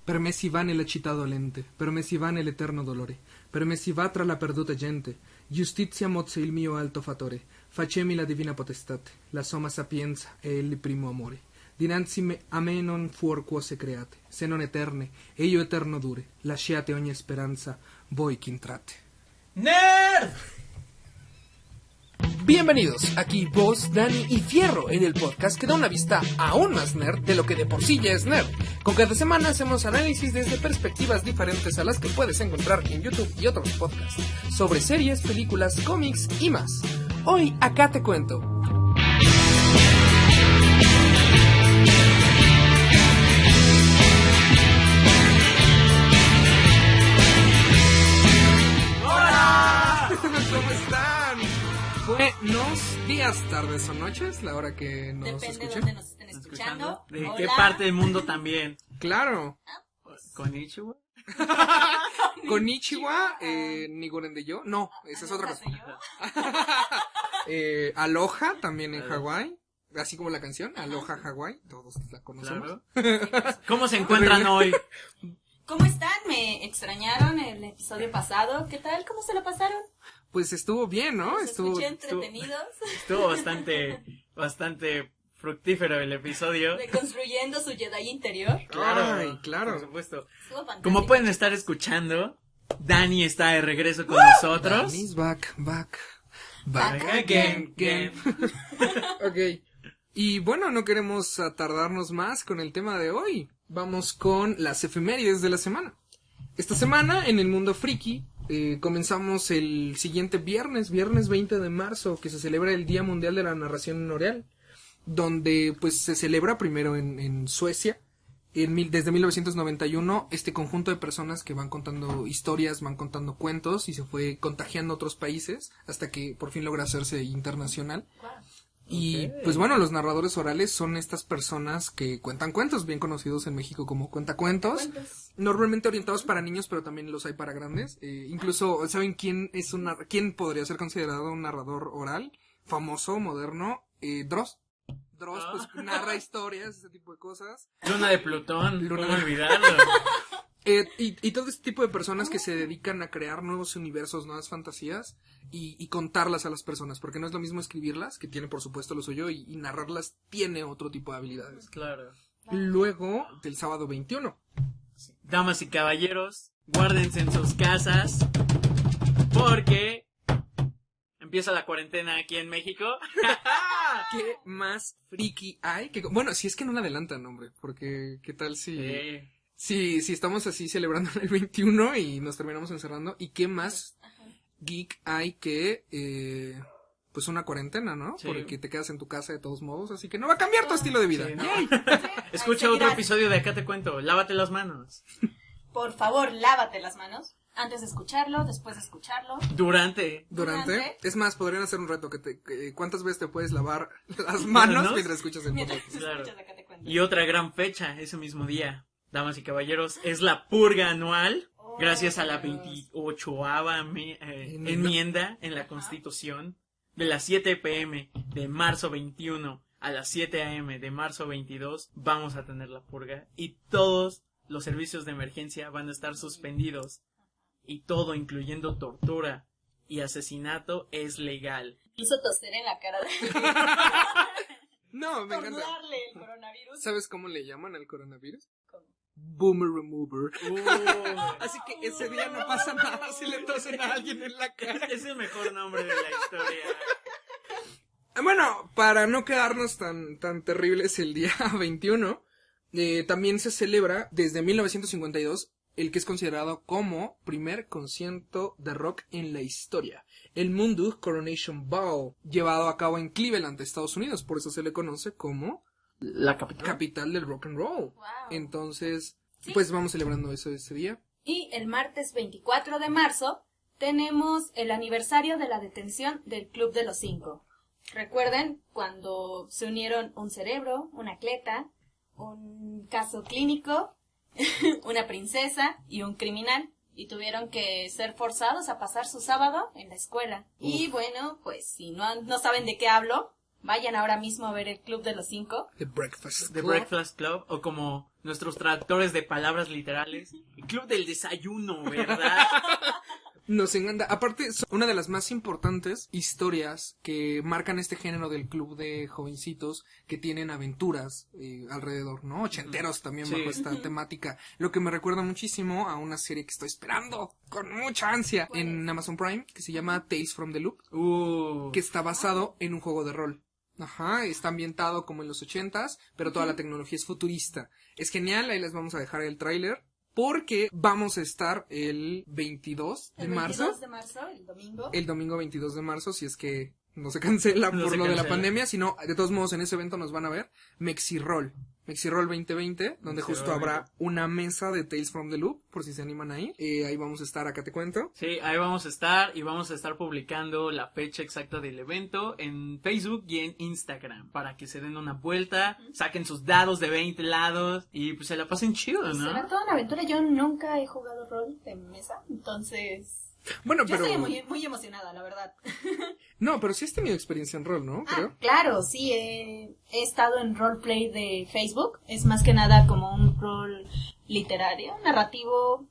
per me si va nella città dolente, per me si va nell'eterno dolore, per me si va tra la perduta gente, giustizia mozze il mio alto fattore, facemi la divina potestate, la somma sapienza e il primo amore. Dinanzi a me non fuor cose create, se non eterne, e io eterno dure, lasciate ogni speranza, voi che intrate. ¡Nerd! Bienvenidos, aquí vos, Dani y Fierro, en el podcast que da una vista aún más nerd de lo que de por sí ya es nerd. Con cada semana hacemos análisis desde perspectivas diferentes a las que puedes encontrar en YouTube y otros podcasts, sobre series, películas, cómics y más. Hoy acá te cuento. ¿Cómo están? Buenos días, tardes o noches, la hora que nos Depende escuchen. de dónde nos estén escuchando. ¿De Hola. qué parte del mundo también? Claro. ¿Konnichiwa? Konnichiwa, Nigoren de yo. No, esa es otra cosa. Aloha, también en Hawái. Así como la canción, Aloha Hawái. Todos la conocemos. Claro. ¿Cómo se encuentran hoy? ¿Cómo están? ¿Me extrañaron el episodio pasado? ¿Qué tal? ¿Cómo se lo pasaron? Pues estuvo bien, ¿no? ¿Los escuché entretenidos? Estuvo bastante fructífero el episodio. Reconstruyendo su Jedi interior. Claro, Ay, claro. por supuesto. Estuvo fantástico. Como pueden estar escuchando, Dani está de regreso con nosotros. Danny's back. Back again. again. Ok. Y bueno, no queremos tardarnos más con el tema de hoy. Vamos con las efemérides de la semana. Esta semana, en el mundo friki, comenzamos el siguiente viernes 20 de marzo, que se celebra el Día Mundial de la Narración Oral, donde pues se celebra primero en Suecia, desde 1991, este conjunto de personas que van contando historias, van contando cuentos, y se fue contagiando a otros países, hasta que por fin logra hacerse internacional. Wow. Y pues bueno, los narradores orales son estas personas que cuentan cuentos, bien conocidos en México como cuentacuentos, normalmente orientados para niños, pero también los hay para grandes. Incluso, ¿saben quién quién podría ser considerado un narrador oral famoso, moderno? Dross. Dross pues narra historias, ese tipo de cosas. Luna de Plutón, Luna ¿cómo de- olvidarlo? Y todo este tipo de personas que se dedican a crear nuevos universos, nuevas fantasías y contarlas a las personas, porque no es lo mismo escribirlas, que tiene por supuesto lo suyo, y narrarlas tiene otro tipo de habilidades. Claro. Luego, del sábado 21. Damas y caballeros, guárdense en sus casas, porque empieza la cuarentena aquí en México. ¿Qué más friki hay? Bueno, si es que no la adelantan, hombre, porque ¿qué tal si... Si estamos así celebrando el 21 y nos terminamos encerrando? ¿Y qué más geek hay que... pues una cuarentena, ¿no? Sí. Porque te quedas en tu casa de todos modos, así que no va a cambiar tu estilo de vida. Sí, no. ¡Yay! Escucha otro episodio de Acá te cuento, lávate las manos. Por favor, lávate las manos. Antes de escucharlo, después de escucharlo. Durante. Durante. Es más, podrían hacer un reto ¿cuántas veces te puedes lavar las manos ¿Manos? mientras escuchas el Mientras podcast? Claro. escuchas Acá te cuento. Y otra gran fecha, ese mismo día, damas y caballeros, es la purga anual, gracias a la 28ª enmienda en la Constitución. De las 7 p.m. de marzo 21 a las 7 a.m. de marzo 22 vamos a tener la purga y todos los servicios de emergencia van a estar suspendidos y todo, incluyendo tortura y asesinato, es legal. Incluso toser en la cara de... No, me encanta. Tornudarle el coronavirus. ¿Sabes cómo le llaman al coronavirus? ¿Cómo? Boomer remover. Así que ese día no pasa nada si le tosen a alguien en la cara. Es el mejor nombre de la historia. Bueno, para no quedarnos tan terribles el día 21, también se celebra desde 1952 el que es considerado como primer concierto de rock en la historia, el Munduk Coronation Ball, llevado a cabo en Cleveland, Estados Unidos. Por eso se le conoce como La capital. capital del rock and roll. Wow. Entonces, Sí. pues vamos celebrando eso ese día. Y el martes 24 de marzo tenemos el aniversario de la detención del Club de los Cinco. Recuerden cuando se unieron un cerebro, una cleta, un caso clínico, una princesa y un criminal, y tuvieron que ser forzados a pasar su sábado en la escuela. Y bueno, pues si no saben de qué hablo, vayan ahora mismo a ver el Club de los Cinco. The Breakfast The Club. Breakfast Club, o como nuestros traductores de palabras literales. El Club del Desayuno, ¿verdad? Nos encanta. Aparte, es una de las más importantes historias que marcan este género del club de jovencitos que tienen aventuras alrededor, ¿no? Ochenteros también bajo esta temática. Lo que me recuerda muchísimo a una serie que estoy esperando con mucha ansia en Amazon Prime, que se llama Tales from the Loop, que está basado en un juego de rol. Ajá, está ambientado como en los 80s, pero toda la tecnología es futurista. Es genial, ahí les vamos a dejar el tráiler. Porque vamos a estar el 22 de marzo. El 22 de marzo, el domingo. El domingo 22 de marzo, si es que no se cancela por lo de la pandemia, sino de todos modos en ese evento nos van a ver Mexiroll 2020, donde justo habrá una mesa de Tales from the Loop, por si se animan ahí. Ahí vamos a estar, acá te cuento. Sí, ahí vamos a estar y vamos a estar publicando la fecha exacta del evento en Facebook y en Instagram para que se den una vuelta, saquen sus dados de 20 lados y pues se la pasen chido, ¿no? Será toda una aventura. Yo nunca he jugado rol de mesa, entonces... Bueno, pero... Yo estoy muy emocionada, la verdad. No, pero sí has tenido experiencia en rol, ¿no? Creo. Claro, sí, he estado en roleplay de Facebook. Es más que nada como un rol literario, narrativo,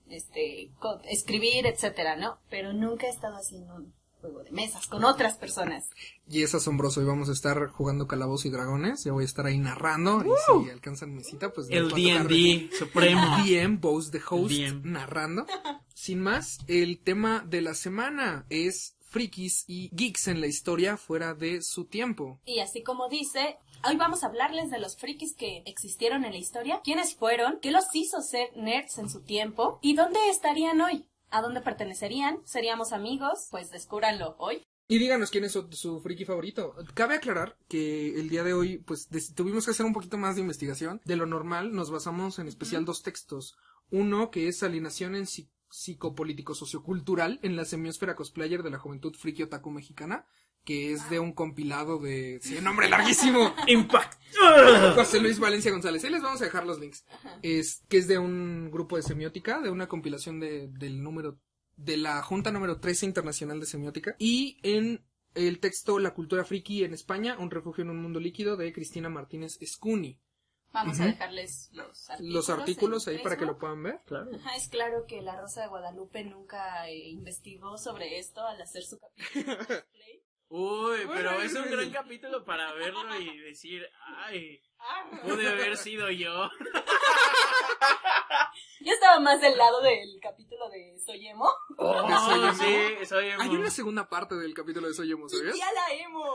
escribir, etcétera, ¿no? Pero nunca he estado haciendo un juego de mesas con otras personas. Y es asombroso, y vamos a estar jugando Calabozos y Dragones, ya voy a estar ahí narrando, y si alcanzan mi cita, pues... El D&D supremo. El DM, Boss the Host, narrando. Sin más, el tema de la semana es frikis y geeks en la historia fuera de su tiempo. Y así como dice, hoy vamos a hablarles de los frikis que existieron en la historia, quiénes fueron, qué los hizo ser nerds en su tiempo, y dónde estarían hoy. ¿A dónde pertenecerían? ¿Seríamos amigos? Pues descúbranlo hoy. Y díganos quién es su friki favorito. Cabe aclarar que el día de hoy, pues, tuvimos que hacer un poquito más de investigación. De lo normal, nos basamos en especial dos textos. Uno, que es Alienación en psicopolítico-sociocultural en la semiosfera cosplayer de la juventud friki otaku mexicana, que es de un compilado de... Sí, nombre larguísimo. Impact. José Luis Valencia González. Ahí les vamos a dejar los links. Que es de un grupo de semiótica, de una compilación de la Junta número 13 Internacional de Semiótica. Y en el texto La cultura friki en España, un refugio en un mundo líquido, de Cristina Martínez Escuni. Vamos a dejarles los artículos ahí para que lo puedan ver. Claro. Ajá, es claro que la Rosa de Guadalupe nunca investigó sobre esto al hacer su capítulo. Uy, pero es un gran capítulo para verlo y decir, ay, pude haber sido yo. Yo estaba más del lado del capítulo de Soy Emo. Sí, Soy Emo. Hay una segunda parte del capítulo de Soy Emo, ¿sabías? ¡Ya la emo!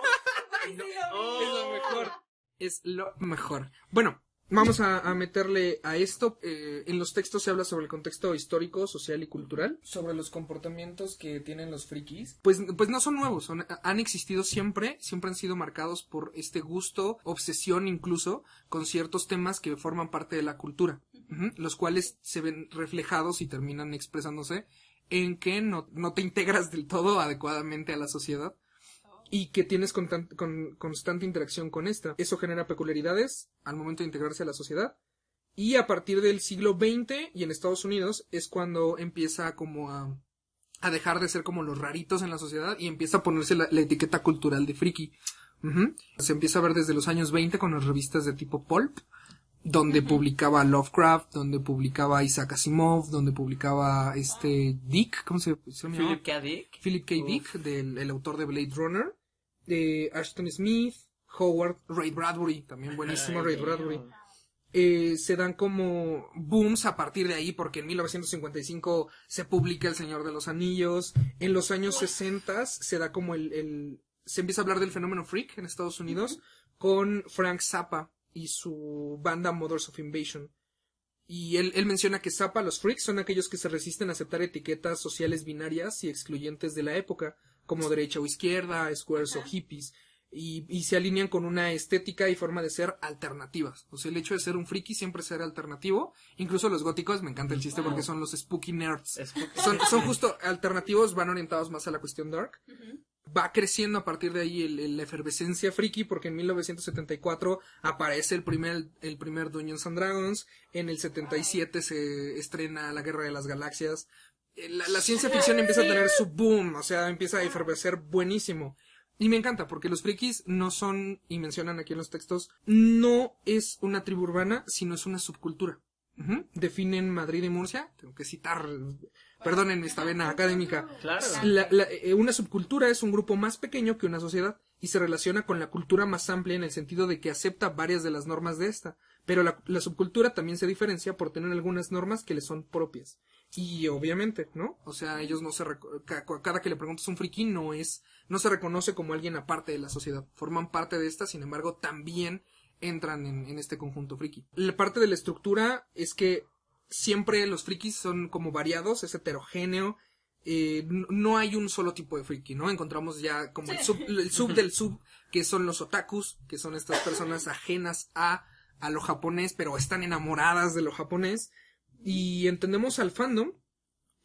Es lo mejor. Es lo mejor. Bueno, vamos a meterle a esto. En los textos se habla sobre el contexto histórico, social y cultural, sobre los comportamientos que tienen los frikis. Pues no son nuevos, han existido siempre han sido marcados por este gusto, obsesión incluso, con ciertos temas que forman parte de la cultura, los cuales se ven reflejados y terminan expresándose en que no te integras del todo adecuadamente a la sociedad. Y que tienes constante interacción con esta. Eso genera peculiaridades al momento de integrarse a la sociedad. Y a partir del siglo XX y en Estados Unidos es cuando empieza como a dejar de ser como los raritos en la sociedad y empieza a ponerse la etiqueta cultural de friki. Se empieza a ver desde los años 20 con las revistas de tipo pulp, donde publicaba Lovecraft, donde publicaba Isaac Asimov, donde publicaba Dick, ¿cómo se llama? Philip K. Dick. Philip K. Dick, el autor de Blade Runner, de Ashton Smith, Howard, Ray Bradbury, también buenísimo Ray Bradbury. Se dan como booms a partir de ahí, porque en 1955 se publica El Señor de los Anillos. En los años 60 se da como se empieza a hablar del fenómeno freak en Estados Unidos con Frank Zappa y su banda Mothers of Invasion. Y él menciona que Zappa, los freaks, son aquellos que se resisten a aceptar etiquetas sociales binarias y excluyentes de la época, como derecha o izquierda, squares o hippies, y se alinean con una estética y forma de ser alternativas. O sea, el hecho de ser un friki siempre ser alternativo. Incluso los góticos, me encanta el chiste porque son los spooky nerds. Son justo alternativos, van orientados más a la cuestión dark. Va creciendo a partir de ahí la efervescencia friki, porque en 1974 aparece el primer Dungeons and Dragons, en el 77 se estrena La Guerra de las Galaxias. La ciencia ficción empieza a tener su boom, o sea, empieza a efervecer buenísimo. Y me encanta porque los frikis no son, y mencionan aquí en los textos, no es una tribu urbana, sino es una subcultura. Definen Madrid y Murcia, tengo que citar, perdonen esta vena académica. Claro. Una subcultura es un grupo más pequeño que una sociedad y se relaciona con la cultura más amplia en el sentido de que acepta varias de las normas de esta, pero la subcultura también se diferencia por tener algunas normas que le son propias. Y obviamente, ¿no? O sea, ellos no cada que le preguntas a un friki no se reconoce como alguien aparte de la sociedad, forman parte de esta, sin embargo, también entran en este conjunto friki. La parte de la estructura es que siempre los frikis son como variados, es heterogéneo, no hay un solo tipo de friki, ¿no? Encontramos ya como el sub del sub, que son los otakus, que son estas personas ajenas a lo japonés, pero están enamoradas de lo japonés, y entendemos al fandom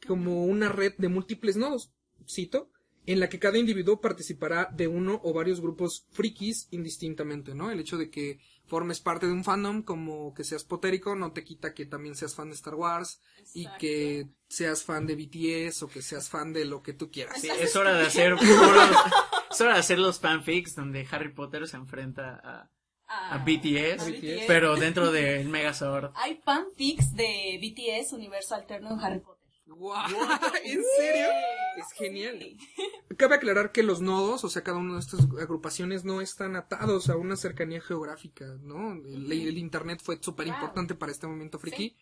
como una red de múltiples nodos, cito, en la que cada individuo participará de uno o varios grupos frikis indistintamente, ¿no? El hecho de que formes parte de un fandom, como que seas potérico, no te quita que también seas fan de Star Wars. Exacto. Y que seas fan de BTS o que seas fan de lo que tú quieras. Sí, es hora de hacer los fanfics donde Harry Potter se enfrenta a BTS, pero dentro del Megazord. Hay fanfics de BTS, universo alterno en Harry Potter. ¡Wow! ¿En serio? Es genial. Cabe aclarar que los nodos, o sea, cada una de estas agrupaciones no están atados a una cercanía geográfica, ¿no? El internet fue súper importante para este momento friki. Sí.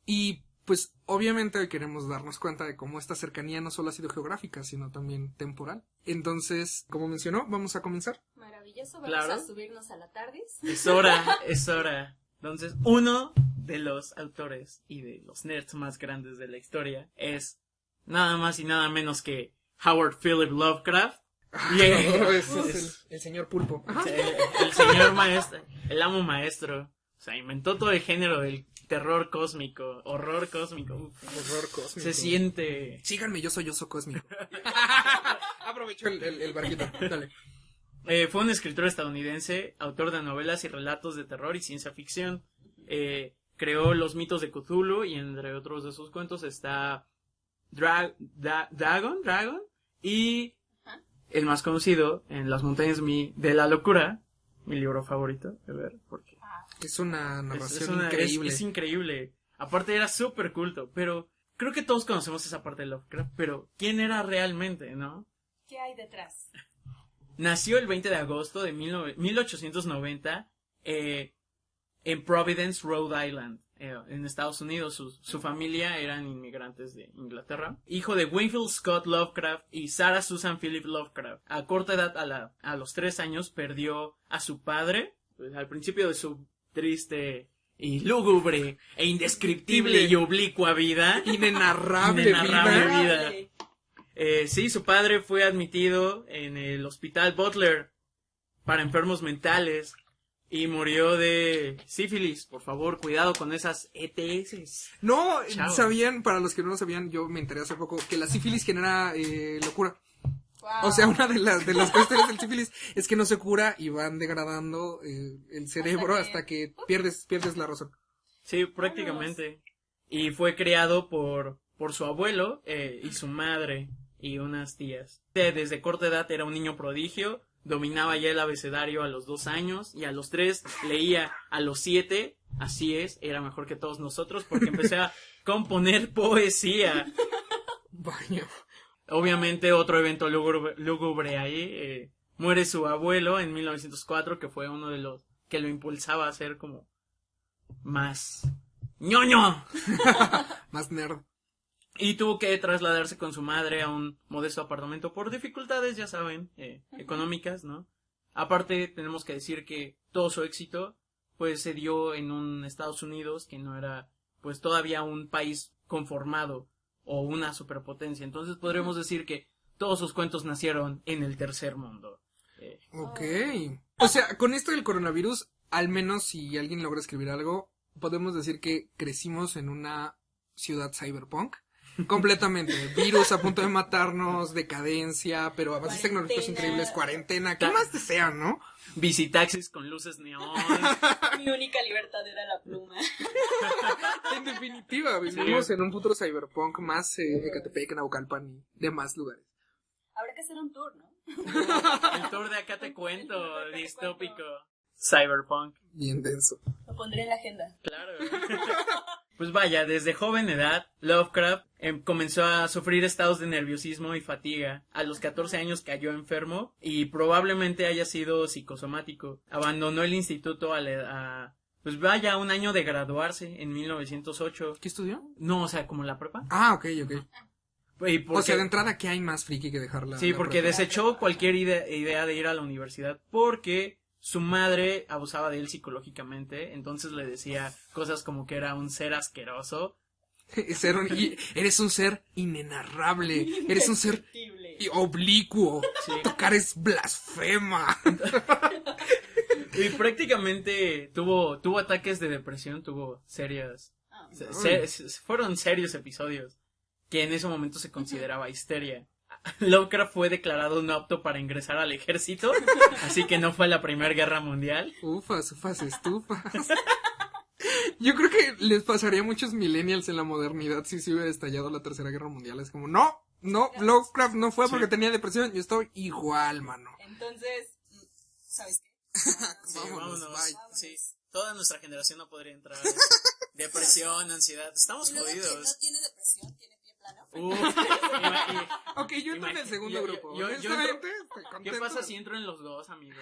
Y pues obviamente hoy queremos darnos cuenta de cómo esta cercanía no solo ha sido geográfica, sino también temporal. Entonces, como mencionó, vamos a comenzar. Maravilloso, vamos a subirnos a la TARDIS. Es hora. Entonces, uno de los autores y de los nerds más grandes de la historia es nada más y nada menos que Howard Philip Lovecraft. Es el señor pulpo. El señor maestro, el amo maestro. O sea, inventó todo el género del terror cósmico, horror cósmico. Horror cósmico. Se siente... Síganme, yo soy oso cósmico. Aprovecho el barquito, dale. Fue un escritor estadounidense, autor de novelas y relatos de terror y ciencia ficción. Creó los mitos de Cthulhu y entre otros de sus cuentos está Dragon y el más conocido, En las montañas de la locura, mi libro favorito, a ver, porque es una narración increíble. Es increíble. Aparte era súper culto, pero creo que todos conocemos esa parte de Lovecraft, pero ¿quién era realmente, no? ¿Qué hay detrás? Nació el 20 de agosto de 1890 en Providence, Rhode Island, en Estados Unidos. Su familia eran inmigrantes de Inglaterra. Hijo de Winfield Scott Lovecraft y Sarah Susan Philip Lovecraft. A corta edad, a los 3 años, perdió a su padre, pues, al principio de su triste y lúgubre e indescriptible y oblicua vida. Inenarrable vida. Sí, su padre fue admitido en el Hospital Butler para enfermos mentales y murió de sífilis. Por favor, cuidado con esas ETS. No, Chao. Sabían, para los que no lo sabían, yo me enteré hace poco, que la sífilis genera locura. Wow. O sea, una de las cuestiones del sífilis es que no se cura y van degradando el cerebro hasta que pierdes la razón. Sí, prácticamente. Y fue criado por su abuelo y su madre y unas tías. Desde corta edad era un niño prodigio, dominaba ya el abecedario a los 2 años y a los 3 leía, a los 7, así es, era mejor que todos nosotros porque empecé a componer poesía. Baño. Obviamente otro evento lúgubre ahí, muere su abuelo en 1904, que fue uno de los que lo impulsaba a ser como más ñoño. Más nerd. Y tuvo que trasladarse con su madre a un modesto apartamento por dificultades, ya saben, económicas, ¿no? Aparte, tenemos que decir que todo su éxito, pues, se dio en un Estados Unidos que no era, pues, todavía un país conformado o una superpotencia. Entonces, podríamos decir que todos sus cuentos nacieron en el tercer mundo. Ok. O sea, con esto del coronavirus, al menos si alguien logra escribir algo, podemos decir que crecimos en una ciudad cyberpunk. Completamente. Virus a punto de matarnos, decadencia, pero avances tecnológicos increíbles, cuarentena, ¿qué más desean, no? Visitaxis con luces neón. Mi única libertad era la pluma. En definitiva, vivimos en un futuro cyberpunk más Ecatepec, Naucalpan y demás lugares. Habrá que hacer un tour, ¿no? El tour de Acá te cuento, distópico. Cyberpunk. Bien denso. Lo pondré en la agenda. Claro. Pues vaya, desde joven edad, Lovecraft comenzó a sufrir estados de nerviosismo y fatiga. A los 14 años cayó enfermo y probablemente haya sido psicosomático. Abandonó el instituto pues vaya, un año de graduarse en 1908. ¿Qué estudió? No, o sea, como la prepa. Ah, ok. O sea, de De entrada, ¿qué hay más friki que dejarla? Sí, porque desechó cualquier idea de ir a la universidad porque su madre abusaba de él psicológicamente, entonces le decía cosas como que era un ser asqueroso. Eres un ser inenarrable, eres un ser oblicuo, Sí. tocar es blasfema. Y prácticamente tuvo ataques de depresión, tuvo serias... fueron serios episodios que en ese momento se consideraba histeria. Lovecraft fue declarado no apto para ingresar al ejército, así que no fue a la Primera Guerra Mundial. Ufas, estufas. Yo creo que les pasaría a muchos millennials en la modernidad si se hubiera estallado la Tercera Guerra Mundial. Es como, no, Lovecraft no fue porque tenía depresión, yo estoy igual, mano. Entonces, ¿sabes qué? Sí, vámonos. Sí, toda nuestra generación no podría entrar. Depresión, ansiedad, estamos jodidos. No tiene depresión, tiene pie plano. Ok, yo entro en el segundo grupo. Yo Honestamente, estoy ¿Qué contento. pasa si entro en los dos, amigos?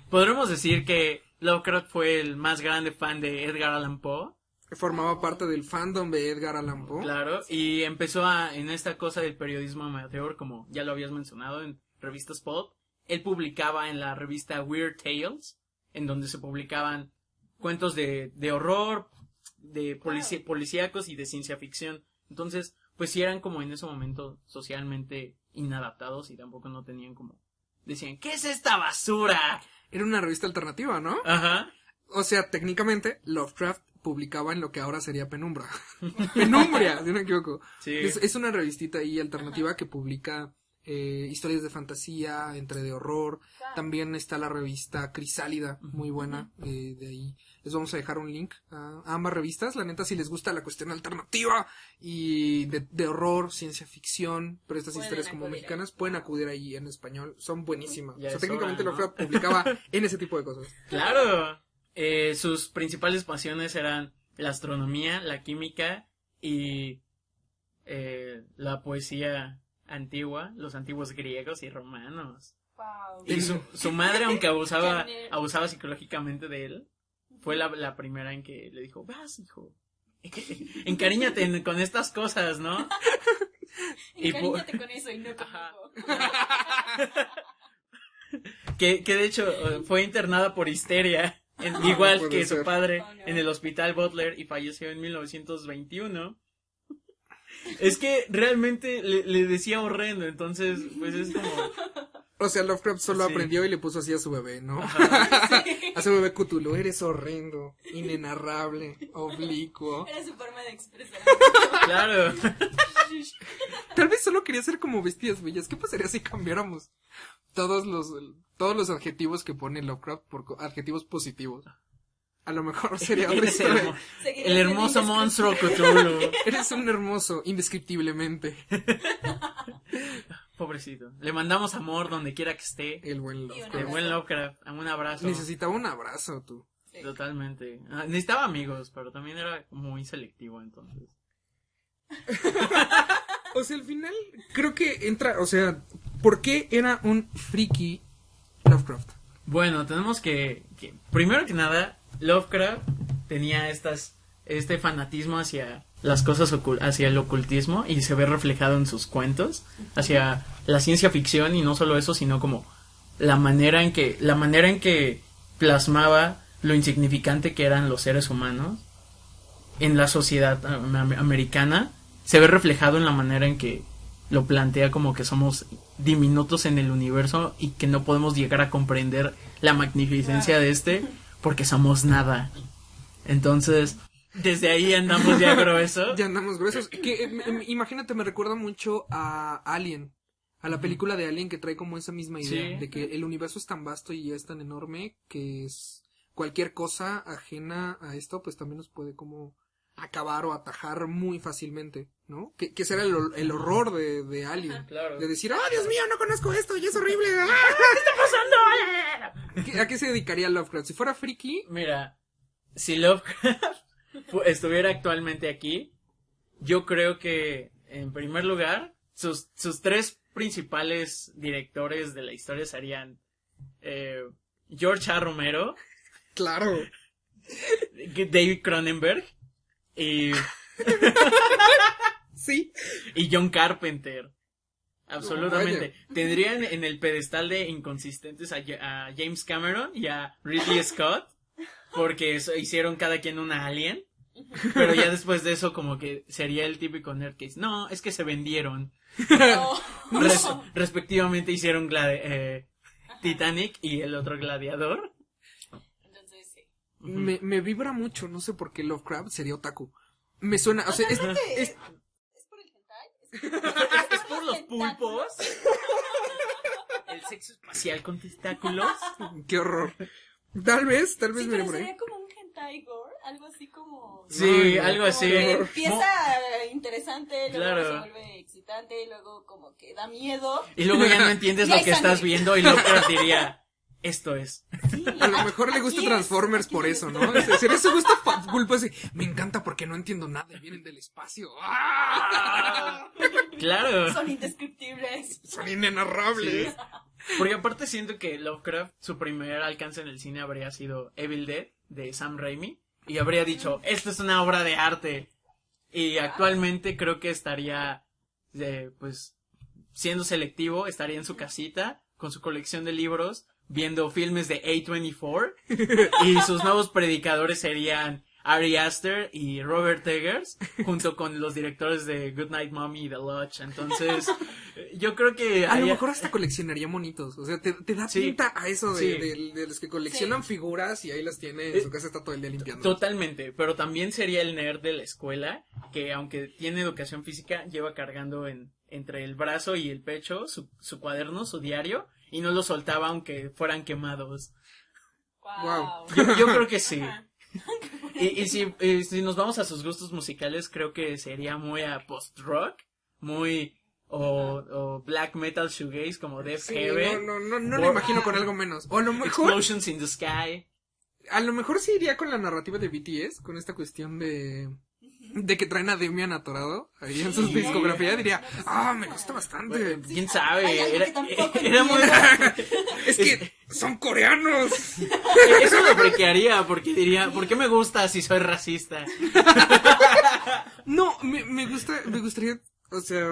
Podremos decir que Lovecraft fue el más grande fan de Edgar Allan Poe. Formaba parte del fandom de Edgar Allan Poe. Claro, y empezó en esta cosa del periodismo amateur, como ya lo habías mencionado, en revistas pulp. Él publicaba en la revista Weird Tales, en donde se publicaban cuentos de horror, de policíacos y de ciencia ficción. Entonces, pues sí eran como en ese momento socialmente inadaptados y tampoco no tenían como... Decían, ¿qué es esta basura? Era una revista alternativa, ¿no? Ajá. O sea, técnicamente, Lovecraft publicaba en lo que ahora sería Penumbra. Penumbria, si no me equivoco. Sí. Es una revistita ahí alternativa que publica historias de fantasía, entre de horror. También está la revista Crisálida, muy buena. De ahí les vamos a dejar un link a ambas revistas. La neta, si les gusta la cuestión alternativa y de horror, ciencia ficción, pero estas historias como mexicanas, pueden acudir ahí en español. Son buenísimas. Ya O sea, es técnicamente hora, ¿no? Lovecraft publicaba en ese tipo de cosas. Claro. Sus principales pasiones eran la astronomía, la química y la poesía antigua, los antiguos griegos y romanos. Wow. Y su madre, aunque abusaba psicológicamente de él, fue la primera en que le dijo, vas, hijo, encariñate con estas cosas, ¿no? Encariñate con eso y no conmigo. que de hecho fue internada por histeria, igual puede que su ser. padre, Oh, no. en el hospital Butler, y falleció en 1921. Es que realmente le decía horrendo, entonces pues es como... O sea, Lovecraft solo Sí. aprendió y le puso así a su bebé, ¿no? Ajá. A su bebé Cthulhu, eres horrendo, inenarrable, oblicuo. Era su forma de expresar. Claro. Tal vez solo quería ser como bestias bellas. ¿Qué pasaría si cambiáramos todos los adjetivos que pone Lovecraft por adjetivos positivos? A lo mejor sería otra Eres historia. el hermoso monstruo Cthulhu. Eres un hermoso, indescriptiblemente. Pobrecito. Le mandamos amor donde quiera que esté. El buen De Lovecraft. buen Lovecraft. Un abrazo. Necesitaba un abrazo, tú. Totalmente. Necesitaba amigos, pero también era muy selectivo, entonces. O sea, al final, creo que entra, o sea, ¿por qué era un friki Lovecraft? Bueno, tenemos que primero que nada, Lovecraft tenía este fanatismo hacia las cosas hacia el ocultismo, y se ve reflejado en sus cuentos, hacia la ciencia ficción, y no solo eso, sino como la manera en que plasmaba lo insignificante que eran los seres humanos en la sociedad americana. Se ve reflejado en la manera en que lo plantea, como que somos diminutos en el universo y que no podemos llegar a comprender la magnificencia de porque somos nada. Entonces, desde ahí andamos ya grueso. Ya andamos gruesos. Imagínate, me recuerda mucho a Alien. A la película de Alien, que trae como esa misma idea. Sí. De que el universo es tan vasto y es tan enorme que es cualquier cosa ajena a esto, pues también nos puede como acabar o atajar muy fácilmente, ¿no? Que ese era el horror de Alien. Claro. De decir, ¡oh, Dios mío, no conozco esto y es horrible! ¡Ah! ¿Qué está pasando? ¿A qué se dedicaría Lovecraft? Si fuera friki... Mira, si Lovecraft estuviera actualmente aquí, yo creo que, en primer lugar, sus tres principales directores de la historia serían George A. Romero, Claro. David Cronenberg y Sí. John Carpenter. Absolutamente. Vaya. Tendrían en el pedestal de inconsistentes a James Cameron y a Ridley Scott, porque hicieron cada quien una Alien. Pero ya después de eso como que sería el típico nerd que dice, no, es que se vendieron. Respectivamente hicieron Titanic y el otro Gladiador. Entonces, sí. Me vibra mucho, no sé por qué Lovecraft sería otaku. Me suena, o sea, ¿Es por el hentai? ¿Es por los pulpos? ¿El sexo espacial con testáculos? qué horror. Tal vez Sí, mire pero por ahí. sería como un hentai gore, algo así como... Sí, No, algo como así. que empieza interesante, luego Claro. se vuelve excitante, y luego como que da miedo. Y luego ya no entiendes Y lo hay que estás sangre. viendo y Lovecraft diría, esto es. Sí, A lo mejor le gusta aquí Transformers aquí por es. eso, ¿no? Sería su gusto culpa así. Me encanta porque no entiendo nada, vienen del espacio. ¡Ah! Claro. Son indescriptibles. Son inenarrables. Porque aparte siento que Lovecraft, su primer alcance en el cine habría sido Evil Dead, de Sam Raimi, y habría dicho, esto es una obra de arte. Y actualmente creo que estaría, pues, siendo selectivo, estaría en su casita, con su colección de libros, viendo filmes de A24, y sus nuevos predicadores serían Ari Aster y Robert Eggers, junto con los directores de Goodnight Mommy y The Lodge. Entonces, yo creo que... A lo mejor hasta coleccionaría monitos. O sea, te da Sí. pinta a eso Sí. de los que coleccionan figuras y ahí las tiene en su casa, está todo el día limpiando. Totalmente, pero también sería el nerd de la escuela, que aunque tiene educación física, lleva cargando entre el brazo y el pecho su cuaderno, su diario, y no lo soltaba aunque fueran quemados. Wow. Yo creo que sí. Y si nos vamos a sus gustos musicales, creo que sería muy a post-rock, muy... O black metal shoegaze como Def Sí, Heaven. no lo imagino con algo menos. O a lo mejor, Explosions in the Sky. sí iría con la narrativa de BTS, con esta cuestión de que traen a Demian atorado ahí en su discografía. Diría, me gusta bastante. ¿Quién sabe? Hay algo que tampoco Era muy... Es que son coreanos. Eso lo brequearía, porque diría, ¿por qué me gusta si soy racista? No, me gustaría, o sea,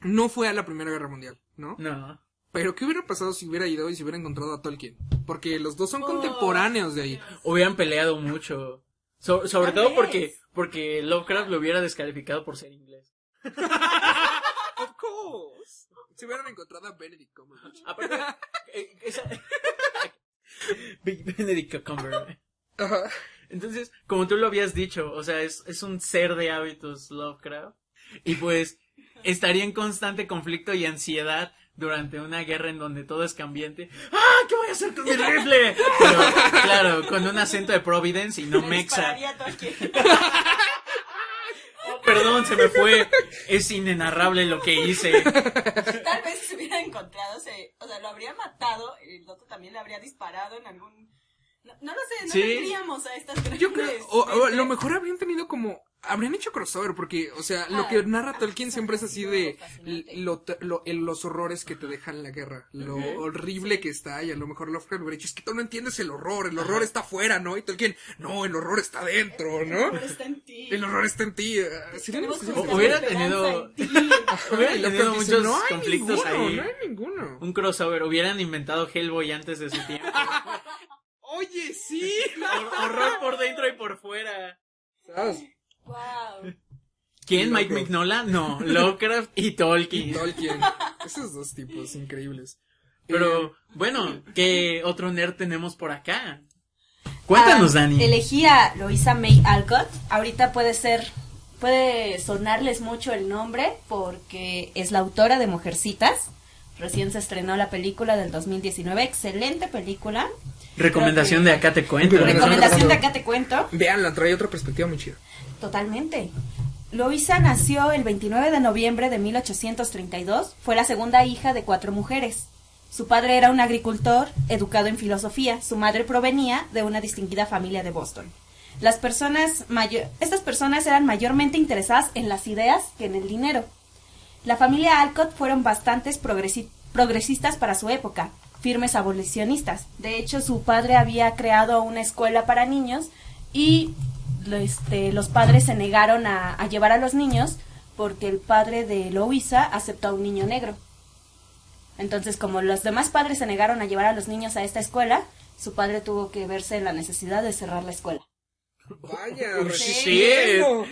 no fue a la Primera Guerra Mundial, ¿no? No. Pero ¿qué hubiera pasado si hubiera ido y si hubiera encontrado a Tolkien? Porque los dos son contemporáneos de ahí. Hubieran peleado mucho. Sobre Tal todo vez. porque Lovecraft lo hubiera descalificado por ser inglés. Of course. Si hubieran encontrado a Benedict Cumberbatch. Aparte, Benedict Cumberbatch. Ajá. Entonces, como tú lo habías dicho, o sea, es un ser de hábitos Lovecraft. Y pues, estaría en constante conflicto y ansiedad durante una guerra en donde todo es cambiante. ¿Qué voy a hacer con mi rifle? Pero, claro, con un acento de Providence y no Le mexa. dispararía a Tolkien. Perdón, se me fue. Es inenarrable lo que hice. Tal vez si se hubiera encontrado, o sea, lo habría matado, el otro también le habría disparado en algún... No lo sé, no Sí. tendríamos a estas Yo creo, grandes o a lo mentes. mejor habrían tenido como, habrían hecho crossover, porque, o sea, lo que narra Tolkien siempre es así de los horrores que te dejan la guerra, lo horrible que está, y a lo mejor Lovecraft hubiera dicho, es que tú no entiendes el horror está afuera, ¿no? Y Tolkien, no, el horror está dentro, ¿no? El horror está en ti. El horror está en ti. Sería Tenemos una confianza, hubiera esperanza tenido- en ti. Hubiera Y Lovecraft tenido dice, muchos no hay conflictos ninguno, ahí. no hay ninguno. Un crossover. Hubieran inventado Hellboy antes de su tiempo. Oye, sí. Horror por dentro y por fuera. ¿Sabes? Wow. ¿Quién? Loco. ¿Mike Mignola? No, Lovecraft y Tolkien. Tolkien. Esos dos tipos increíbles. Pero, bueno, ¿qué otro nerd tenemos por acá? Cuéntanos, Dani. Elegí a Louisa May Alcott. Ahorita puede sonarles mucho el nombre porque es la autora de Mujercitas. Recién se estrenó la película del 2019, excelente película. Recomendación de Acá te cuento. Recomendación de Acá te cuento. Veanla, trae otra perspectiva muy chida. Totalmente. Loísa nació el 29 de noviembre de 1832. Fue la segunda hija de 4 mujeres. Su padre era un agricultor educado en filosofía. Su madre provenía de una distinguida familia de Boston. Estas personas eran mayormente interesadas en las ideas que en el dinero. La familia Alcott fueron bastantes progresistas para su época, firmes abolicionistas. De hecho, su padre había creado una escuela para niños y los padres se negaron a llevar a los niños porque el padre de Loísa aceptó a un niño negro. Entonces, como los demás padres se negaron a llevar a los niños a esta escuela, su padre tuvo que verse en la necesidad de cerrar la escuela. Vaya, sí.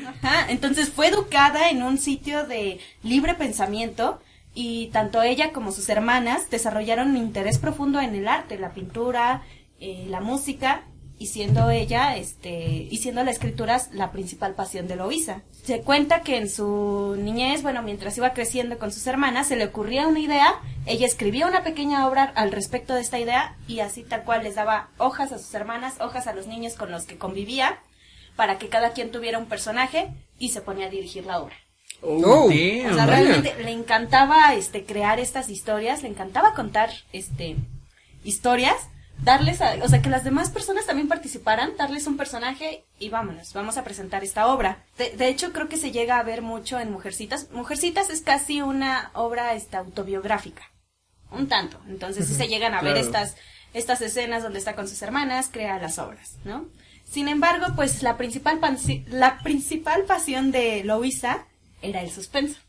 Ajá, entonces fue educada en un sitio de libre pensamiento y tanto ella como sus hermanas desarrollaron un interés profundo en el arte, la pintura, la música, y siendo la escritura la principal pasión de Loísa. Se cuenta que en su niñez, mientras iba creciendo con sus hermanas, se le ocurría una idea, ella escribía una pequeña obra al respecto de esta idea y así tal cual les daba hojas a sus hermanas, hojas a los niños con los que convivía, para que cada quien tuviera un personaje y se ponía a dirigir la obra. Oh, O sea, realmente le encantaba crear estas historias, le encantaba contar historias, que las demás personas también participaran, darles un personaje y vamos a presentar esta obra. De hecho, creo que se llega a ver mucho en Mujercitas. Mujercitas es casi una obra autobiográfica, un tanto. Entonces sí se llegan a ver estas escenas donde está con sus hermanas, crea las obras, ¿no? Sin embargo, pues la principal pasión de Loísa era el suspenso.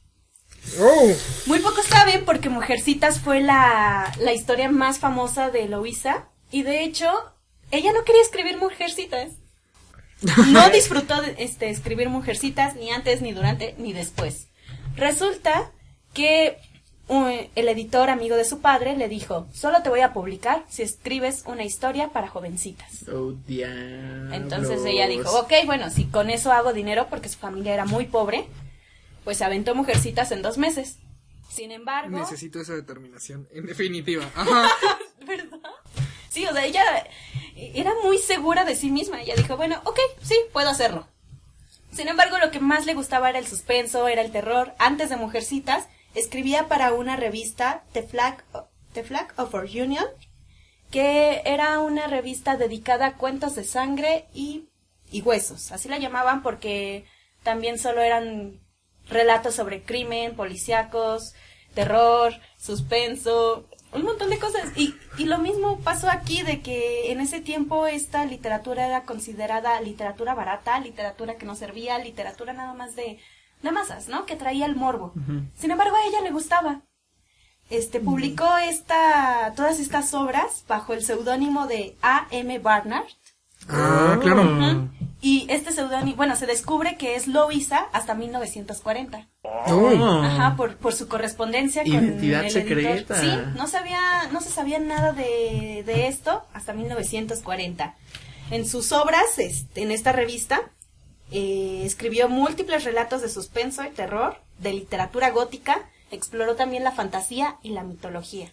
Oh. Muy pocos saben porque Mujercitas fue la historia más famosa de Loísa y de hecho ella no quería escribir Mujercitas. No disfrutó de escribir Mujercitas ni antes, ni durante, ni después. Resulta que el editor amigo de su padre le dijo: solo te voy a publicar si escribes una historia para jovencitas. Oh, diablos. Entonces ella dijo: ok, si con eso hago dinero, porque su familia era muy pobre, pues se aventó Mujercitas en 2 meses. Sin embargo... Necesito esa determinación, en definitiva. Ajá. ¿Verdad? Sí, ella era muy segura de sí misma. Ella dijo, ok, sí, puedo hacerlo. Sin embargo, lo que más le gustaba era el suspenso, era el terror. Antes de Mujercitas, escribía para una revista, The Flag of Our Union, que era una revista dedicada a cuentos de sangre y huesos. Así la llamaban porque también solo eran relatos sobre crimen, policíacos, terror, suspenso, un montón de cosas. Y lo mismo pasó aquí, de que en ese tiempo esta literatura era considerada literatura barata, literatura que no servía, literatura nada más de masas, ¿no? Que traía el morbo. Uh-huh. Sin embargo, a ella le gustaba. Publicó todas estas obras bajo el seudónimo de A.M. Barnard. Ah, claro. Uh-huh. Y este seudónimo, se descubre que es Loísa hasta 1940. Oh. Ajá, por su correspondencia con identidad el secreta. editor. Sí, no se sabía nada de esto hasta 1940. En sus obras, en esta revista, escribió múltiples relatos de suspenso y terror, de literatura gótica, exploró también la fantasía y la mitología.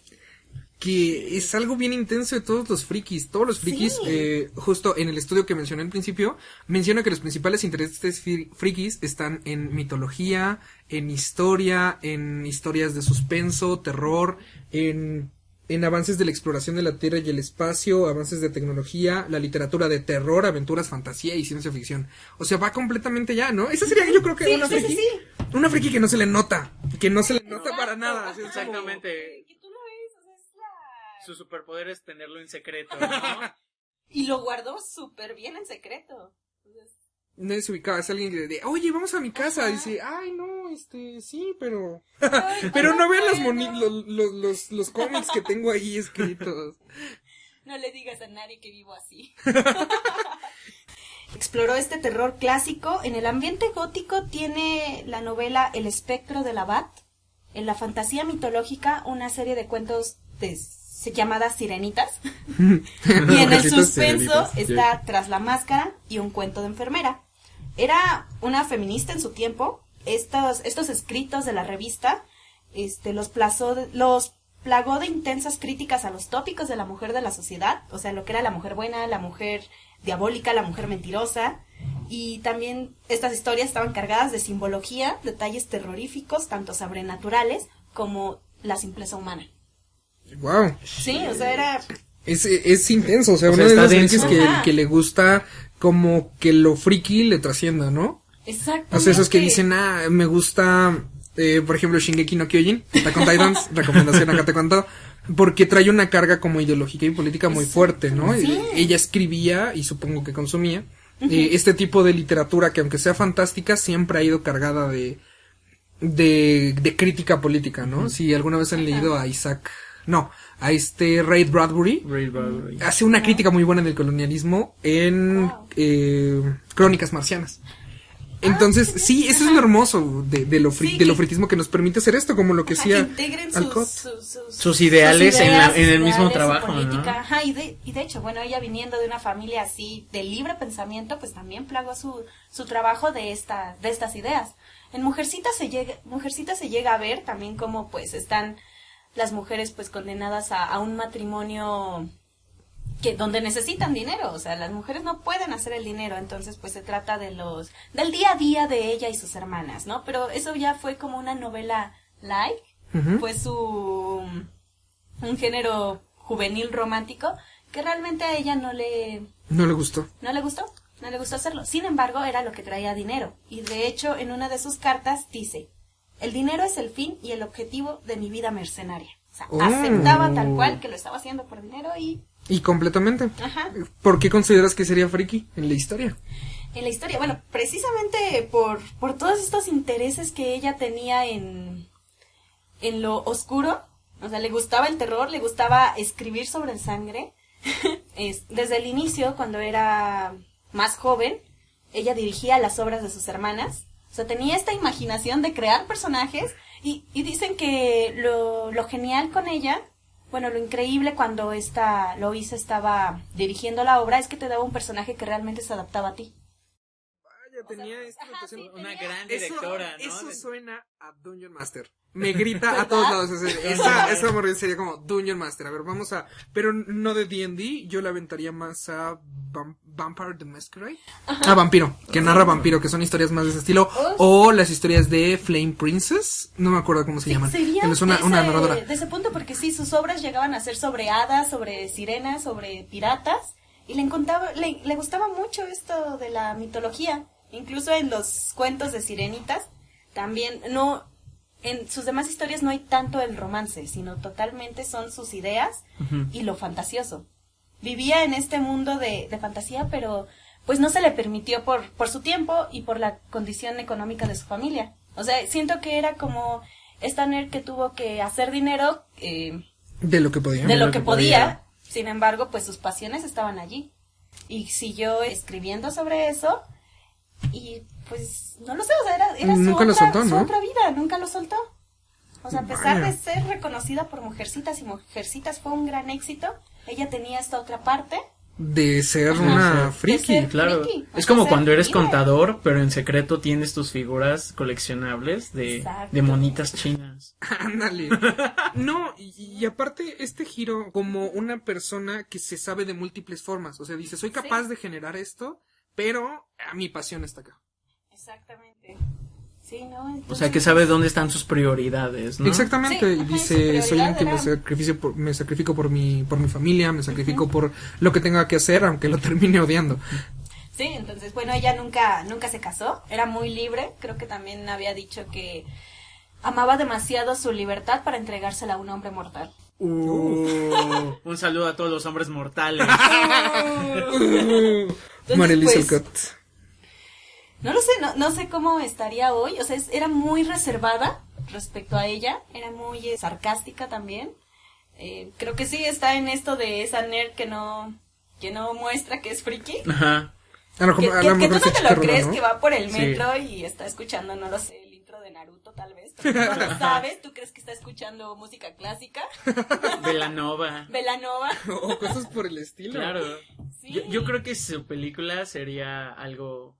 Que es algo bien intenso de todos los frikis. Todos los frikis, sí. Justo en el estudio que mencioné al principio, menciona que los principales intereses frikis están en mitología, en historia, en historias de suspenso, terror, en avances de la exploración de la Tierra y el espacio, avances de tecnología, la literatura de terror, aventuras, fantasía y ciencia ficción. O sea, va completamente ya, ¿no? Esa sería, yo creo que una friki. Sí. Una friki que no se le nota, para nada. Así exactamente. Su superpoder es tenerlo en secreto, ¿no? Y lo guardó súper bien en secreto. Nadie se ubicaba, es alguien que dice, oye, vamos a mi casa. Ajá. Dice, ay, no, sí, pero... pero no vean los cómics que tengo ahí escritos. No le digas a nadie que vivo así. Exploró este terror clásico. En el ambiente gótico tiene la novela El espectro del abad. En la fantasía mitológica, una serie de cuentos llamadas Sirenitas. Y en el suspenso está Tras la máscara y Un cuento de enfermera. Era una feminista en su tiempo. Estos escritos de la revista los plagó de intensas críticas a los tópicos de la mujer de la sociedad, o sea, lo que era la mujer buena, la mujer diabólica, la mujer mentirosa, y también estas historias estaban cargadas de simbología, detalles terroríficos, tanto sobrenaturales como la simpleza humana. Wow. Sí, o sea, era... Es intenso, o sea, O una sea, de está las frikis denso. que le gusta como que lo friki le trascienda, ¿no? Exactamente. O sea, esos que dicen, me gusta, por ejemplo, Shingeki no Kyojin, Attack on Titans, recomendación acá te cuento, porque trae una carga como ideológica y política muy fuerte, ¿no? Sí. Ella escribía, y supongo que consumía, este tipo de literatura que aunque sea fantástica, siempre ha ido cargada de crítica política, ¿no? Si alguna vez han leído a a Ray Bradbury, hace una crítica muy buena del colonialismo en Crónicas Marcianas. Entonces, sí, eso es lo hermoso de lo friquismo que nos permite hacer esto, como lo que que hacía integren Alcott. sus ideales en el mismo ideales, trabajo, su política. ¿no? Ajá, y de hecho, bueno, ella viniendo de una familia así de libre pensamiento, pues también plagó su trabajo de estas ideas. En Mujercitas se llega a ver también cómo pues están las mujeres pues condenadas a un matrimonio donde necesitan dinero, o sea, las mujeres no pueden hacer el dinero, entonces pues se trata del día a día de ella y sus hermanas, ¿no? Pero eso ya fue como una novela light, fue un género juvenil romántico que realmente a ella no le gustó hacerlo. Sin embargo, era lo que traía dinero, y de hecho en una de sus cartas dice: el dinero es el fin y el objetivo de mi vida mercenaria. O sea, aceptaba tal cual que lo estaba haciendo por dinero Y completamente. Ajá. ¿Por qué consideras que sería friki en la historia? En la historia, bueno, precisamente por todos estos intereses que ella tenía en lo oscuro. O sea, le gustaba el terror, le gustaba escribir sobre el sangre. Desde el inicio, cuando era más joven, ella dirigía las obras de sus hermanas. O sea, tenía esta imaginación de crear personajes y dicen que lo genial con ella, bueno, lo increíble cuando Loisa estaba dirigiendo la obra es que te daba un personaje que realmente se adaptaba a ti. Vaya, tenía esta adaptación. Una gran directora, ¿no? Eso suena a Dungeon Master. Me grita a todos lados. Esa morrilla sería como Dungeon Master. A ver, pero no de D&D, yo la aventaría más a Vampire the Masquerade. A Vampiro, que narra Vampiro, que son historias más de ese estilo. O las historias de Flame Princess, no me acuerdo cómo se llaman. Sería es una narradora. De ese punto, porque sí, sus obras llegaban a ser sobre hadas, sobre sirenas, sobre piratas. Y le gustaba mucho esto de la mitología. Incluso en los cuentos de sirenitas, también en sus demás historias no hay tanto el romance, sino totalmente son sus ideas y lo fantasioso. Vivía en este mundo de fantasía, pero pues no se le permitió por su tiempo y por la condición económica de su familia. O sea, siento que era como esta nerd que tuvo que hacer dinero de lo que podía. De lo que podía. Sin embargo, pues sus pasiones estaban allí. Y siguió escribiendo sobre eso. Y pues, no lo sé, o sea, era nunca lo soltó, ¿no? su otra vida, nunca lo soltó. O sea, a pesar Vaya. de ser reconocida por Mujercitas, y Mujercitas fue un gran éxito, ella tenía esta otra parte. De ser una friki. ser Claro, friki, o es sea, como ser cuando eres libre. contador, pero en secreto tienes tus figuras coleccionables de Exacto. monitas chinas. Ándale. No, y aparte este giro como una persona que se sabe de múltiples formas. O sea, dice, soy capaz de generar esto, pero mi pasión está acá. Exactamente. Sí, ¿no? Entonces, O sea, que sabe dónde están sus prioridades, ¿no? Exactamente, Sí, y ajá, dice, su soy alguien que prioridad me sacrifico por mi familia, me sacrifico por lo que tenga que hacer, aunque lo termine odiando. Sí, entonces, bueno, ella nunca se casó, era muy libre, creo que también había dicho que amaba demasiado su libertad para entregársela a un hombre mortal. Un saludo a todos los hombres mortales. Marilis pues, Alcott. No lo sé, no sé cómo estaría hoy, o sea, era muy reservada respecto a ella, era muy sarcástica también. Creo que sí está en esto de esa nerd que no muestra que es friki. Ajá. A lo Que mejor tú no se te lo chicharrona, crees, ¿no? que va por el Sí. metro y está escuchando, no lo sé, el intro de Naruto tal vez, pero no lo sabes, tú crees que está escuchando música clásica, Belanova. Belanova. O cosas por el estilo. Claro. Sí. Yo creo que su película sería algo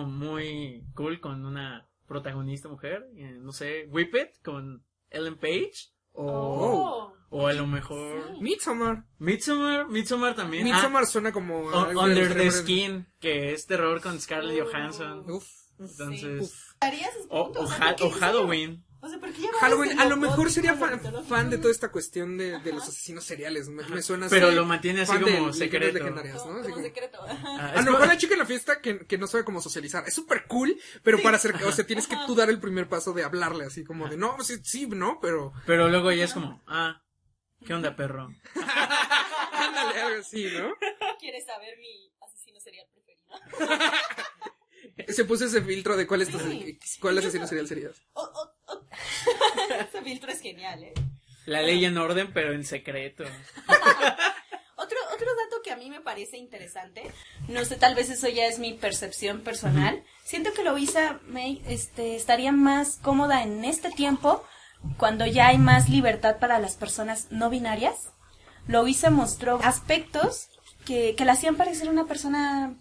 muy cool con una protagonista mujer. No sé, Whip It con Ellen Page. O a lo mejor... Sí. Midsommar también. Midsommar suena como... algo Under de the los Skin, que es terror con Scarlett Johansson. Uf. Entonces... ¿Harías ese punto? O O sea, ¿por qué Halloween. O sea, ¿por qué ya Halloween, vas a de lo mejor gótico sería a lo mitológico? fan de toda esta cuestión de los asesinos seriales. Me suena así. Pero lo mantiene así fan de como leyendas secreto. legendarias, ¿no? Así Como como- secreto. Ah, A es lo mejor como- la chica en la fiesta que no sabe cómo socializar. Es súper cool, pero para hacer... O sea, tienes que tú dar el primer paso de hablarle así como de... No, sí, no, pero... Pero luego ella es como, ¿qué onda, perro? Ándale, algo así, ¿no? ¿Quieres saber mi asesino serial preferido? Se puso ese filtro de cuál asesino serial serías. Ese filtro es genial, ¿eh? La ley en orden, pero en secreto. Otro dato que a mí me parece interesante, no sé, tal vez eso ya es mi percepción personal, siento que Louisa May estaría más cómoda en este tiempo, cuando ya hay más libertad para las personas no binarias. Louisa mostró aspectos que la hacían parecer una persona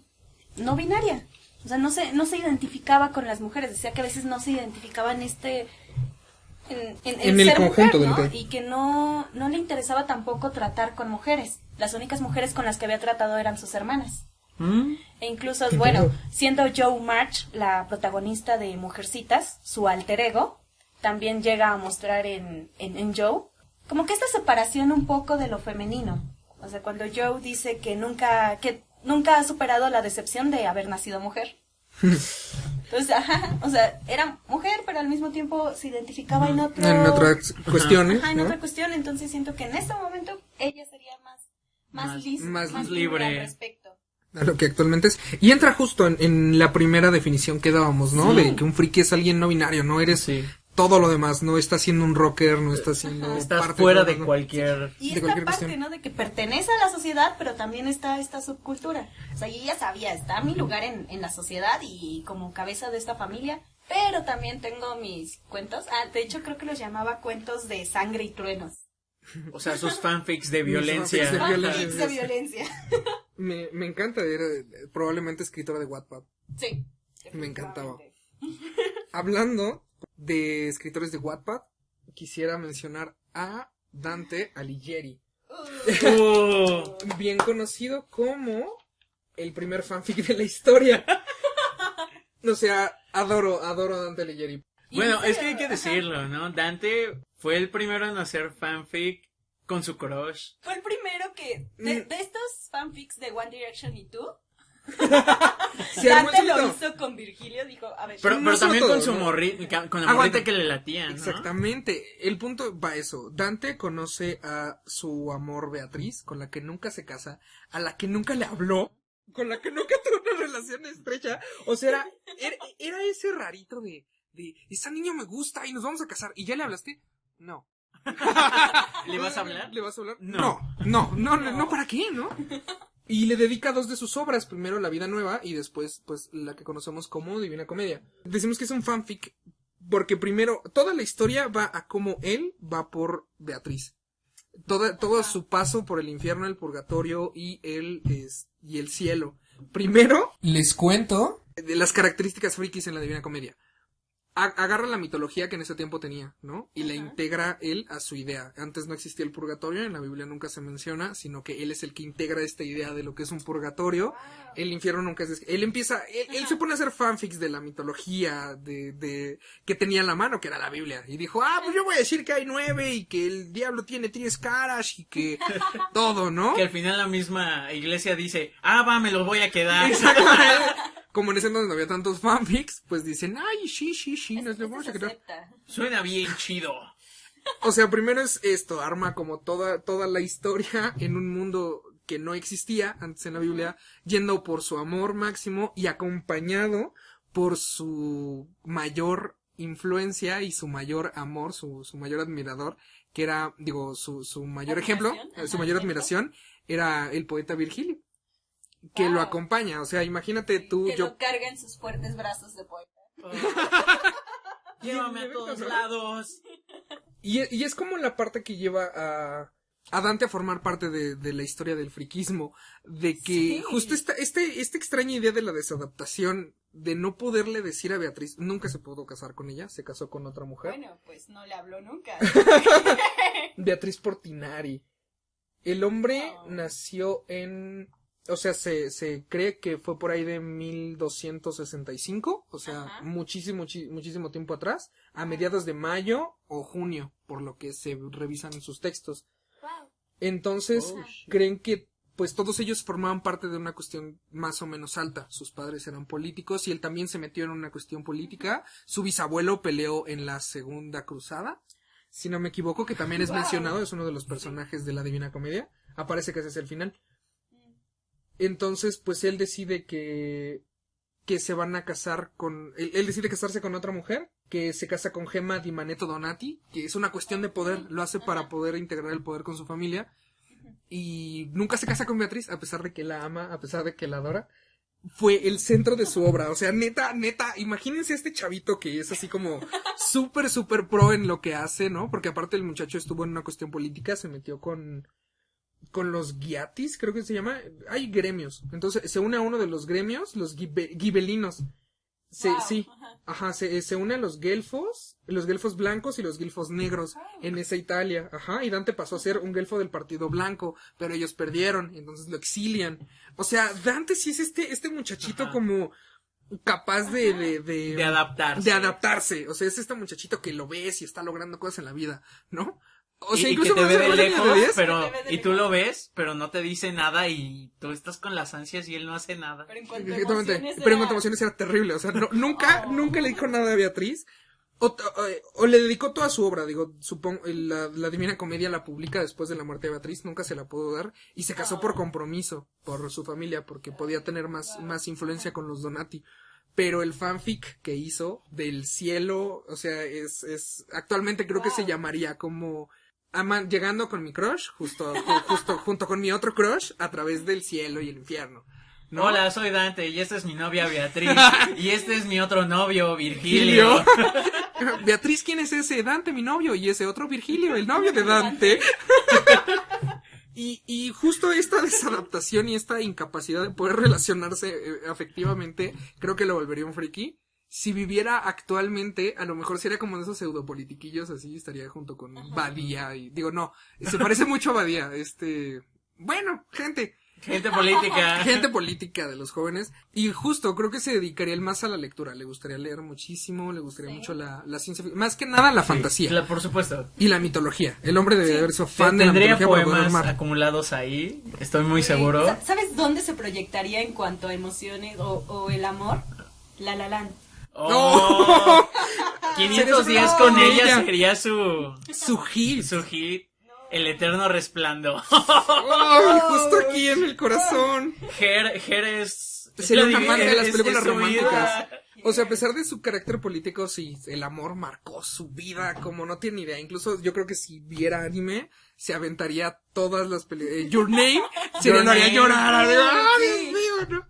no binaria. O sea, no se identificaba con las mujeres, decía que a veces no se identificaba en En el ser conjunto mujer, ¿no? del- Y que no le interesaba tampoco tratar con mujeres. Las únicas mujeres con las que había tratado eran sus hermanas. ¿Mm? E incluso, bueno, siendo Joe March la protagonista de Mujercitas, su alter ego, también llega a mostrar en Joe como que esta separación un poco de lo femenino. O sea, cuando Joe dice que nunca ha superado la decepción de haber nacido mujer. Entonces, o sea, era mujer, pero al mismo tiempo se identificaba en otro... En otras cuestiones, Ajá, en ¿no? otra cuestión. Entonces siento que en este momento ella sería más libre al respecto. A lo que actualmente es. Y entra justo en la primera definición que dábamos, ¿no? Sí. De que un friki es alguien no binario, no eres Sí. todo lo demás, no estás siendo un rocker, no estás siendo Estás parte fuera todo, de ¿no? cualquier... Y de esta cualquier parte, cuestión. ¿no? De que pertenece a la sociedad, pero también está esta subcultura. O sea, yo ya sabía, está mi lugar en la sociedad y como cabeza de esta familia, pero también tengo mis cuentos. De hecho, creo que los llamaba cuentos de sangre y truenos. O sea, sus fanfics de violencia. fanfics de violencia. Fanfics de violencia. Me encanta, era probablemente escritora de Wattpad. Sí. Me encantaba. definitivamente. Hablando de escritores de Wattpad, quisiera mencionar a Dante Alighieri, Oh. bien conocido como el primer fanfic de la historia. O sea, adoro a Dante Alighieri. Bueno, ¿En es que hay serio? que decirlo, ¿no? Dante fue el primero en hacer fanfic con su crush. Fue el primero que, de estos fanfics de One Direction y tú, Se armó Dante el lo solito. hizo con Virgilio, dijo, a ver, Pero No también solo con todo, su ¿no? morrita, con la Aguanta. morrita que le latía, ¿no? Exactamente. El punto va a eso. Dante conoce a su amor Beatriz, con la que nunca se casa, a la que nunca le habló, con la que nunca tuvo una relación estrecha. O sea, era ese rarito de esa niña me gusta y nos vamos a casar. ¿Y ya le hablaste? No. ¿Le vas a hablar? ¿Le vas a hablar? No. No, ¿para qué, no? Y le dedica 2 de sus obras, primero La Vida Nueva y después, pues, la que conocemos como Divina Comedia. Decimos que es un fanfic porque primero, toda la historia va a cómo él va por Beatriz. Todo su paso por el infierno, el purgatorio y el cielo. Primero, les cuento de las características frikis en la Divina Comedia. Agarra la mitología que en ese tiempo tenía, ¿no? Y la integra él a su idea. Antes no existía el purgatorio, en la Biblia nunca se menciona, sino que él es el que integra esta idea de lo que es un purgatorio. El infierno nunca es... Él se pone a hacer fanfics de la mitología de que tenía en la mano, que era la Biblia. Y dijo, pues yo voy a decir que hay 9 y que el diablo tiene 3 caras y que todo, ¿no? Que al final la misma iglesia dice, me los voy a quedar. Exactamente. Como en ese entonces no había tantos fanfics, pues dicen, ay, sí, nos lo vamos a quedar. Suena bien chido. O sea, primero es esto, arma como toda la historia en un mundo que no existía antes en la Biblia, yendo por su amor máximo y acompañado por su mayor influencia y su mayor amor, su mayor admirador, que era, su mayor ejemplo, su mayor admiración, era el poeta Virgilio, que lo acompaña. O sea, imagínate tú, que lo carga en sus fuertes brazos de poeta. Llévame a todos lados. Y es como la parte que lleva a Dante a formar parte de la historia del friquismo, de que justo esta extraña idea de la desadaptación, de no poderle decir a Beatriz, nunca se pudo casar con ella, se casó con otra mujer. Bueno, pues no le habló nunca. Beatriz Portinari. El hombre nació o sea, se cree que fue por ahí de 1265, o sea, muchísimo tiempo atrás, a mediados de mayo o junio, por lo que se revisan en sus textos. Entonces, creen que pues todos ellos formaban parte de una cuestión más o menos alta. Sus padres eran políticos y él también se metió en una cuestión política. Su bisabuelo peleó en la Segunda Cruzada, si no me equivoco, que también es mencionado, es uno de los personajes de la Divina Comedia. Aparece que ese es el final. Entonces, pues él decide que se van a casar con... Él decide casarse con otra mujer, que se casa con Gemma di Manetto Donati, que es una cuestión de poder, lo hace para poder integrar el poder con su familia. Y nunca se casa con Beatriz, a pesar de que la ama, a pesar de que la adora. Fue el centro de su obra, o sea, neta, imagínense a este chavito que es así como súper pro en lo que hace, ¿no? Porque aparte el muchacho estuvo en una cuestión política, se metió con los Giatis, creo que se llama, hay gremios, entonces se une a uno de los gremios, los gibelinos, se une a los guelfos blancos y los guelfos negros en esa Italia, y Dante pasó a ser un guelfo del partido blanco, pero ellos perdieron, entonces lo exilian, o sea, Dante sí es este muchachito como capaz de adaptarse, o sea, es este muchachito que lo ves y está logrando cosas en la vida, ¿no? O sea, incluso que te ve de lejos, y tú lo ves, pero no te dice nada y tú estás con las ansias y él no hace nada. Pero en cuanto a emociones era terrible, o sea, nunca le dijo nada a Beatriz, o le dedicó toda su obra, digo, supongo, la Divina Comedia la publica después de la muerte de Beatriz, nunca se la pudo dar, y se casó por compromiso, por su familia, porque podía tener más influencia con los Donati. Pero el fanfic que hizo del cielo, o sea, es actualmente creo que se llamaría como llegando con mi crush, justo junto con mi otro crush, a través del cielo y el infierno, ¿no? Hola, soy Dante y esta es mi novia Beatriz y este es mi otro novio Virgilio. Beatriz, ¿quién es ese? Dante, mi novio, y ese otro Virgilio, el novio de Dante. Y justo esta desadaptación y esta incapacidad de poder relacionarse afectivamente, creo que lo volvería un friki. Si viviera actualmente, a lo mejor sería como de esos pseudopolitiquillos, así estaría junto con Badía y digo, no, se parece mucho a Badía, bueno, gente política de los jóvenes, y justo creo que se dedicaría él más a la lectura, le gustaría leer muchísimo, le gustaría mucho la ciencia ficción, más que nada la fantasía. Por supuesto. Y la mitología, el hombre debe haber sido fan de la mitología. Tendría poemas acumulados ahí, estoy muy seguro. ¿Sabes dónde se proyectaría en cuanto a emociones o el amor? La La Land. Oh, 500 días con ella sería su hit, El eterno resplandor. Justo aquí en el corazón. Her es sería un amante de las películas románticas. O sea, a pesar de su carácter político, sí, el amor marcó su vida como no tiene ni idea. Incluso yo creo que si viera anime, se aventaría todas las películas. Your Name, se le haría llorar. Dios mío, ¿no?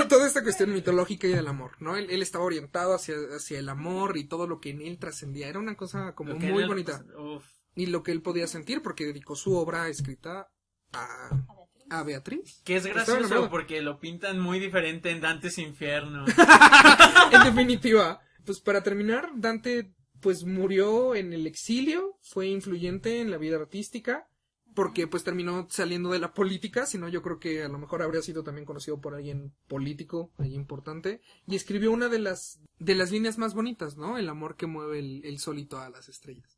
Toda esta cuestión mitológica y del amor, ¿no? Él estaba orientado hacia el amor y todo lo que en él trascendía. Era una cosa como muy bonita. Y lo que él podía sentir, porque dedicó su obra escrita a Beatriz. Que es gracioso porque lo pintan muy diferente en Dante's Infierno. En definitiva. Pues para terminar, Dante pues murió en el exilio, fue influyente en la vida artística, porque pues terminó saliendo de la política, sino yo creo que a lo mejor habría sido también conocido por alguien político, alguien importante, y escribió una de las líneas más bonitas, ¿no? El amor que mueve el sol y todas las estrellas.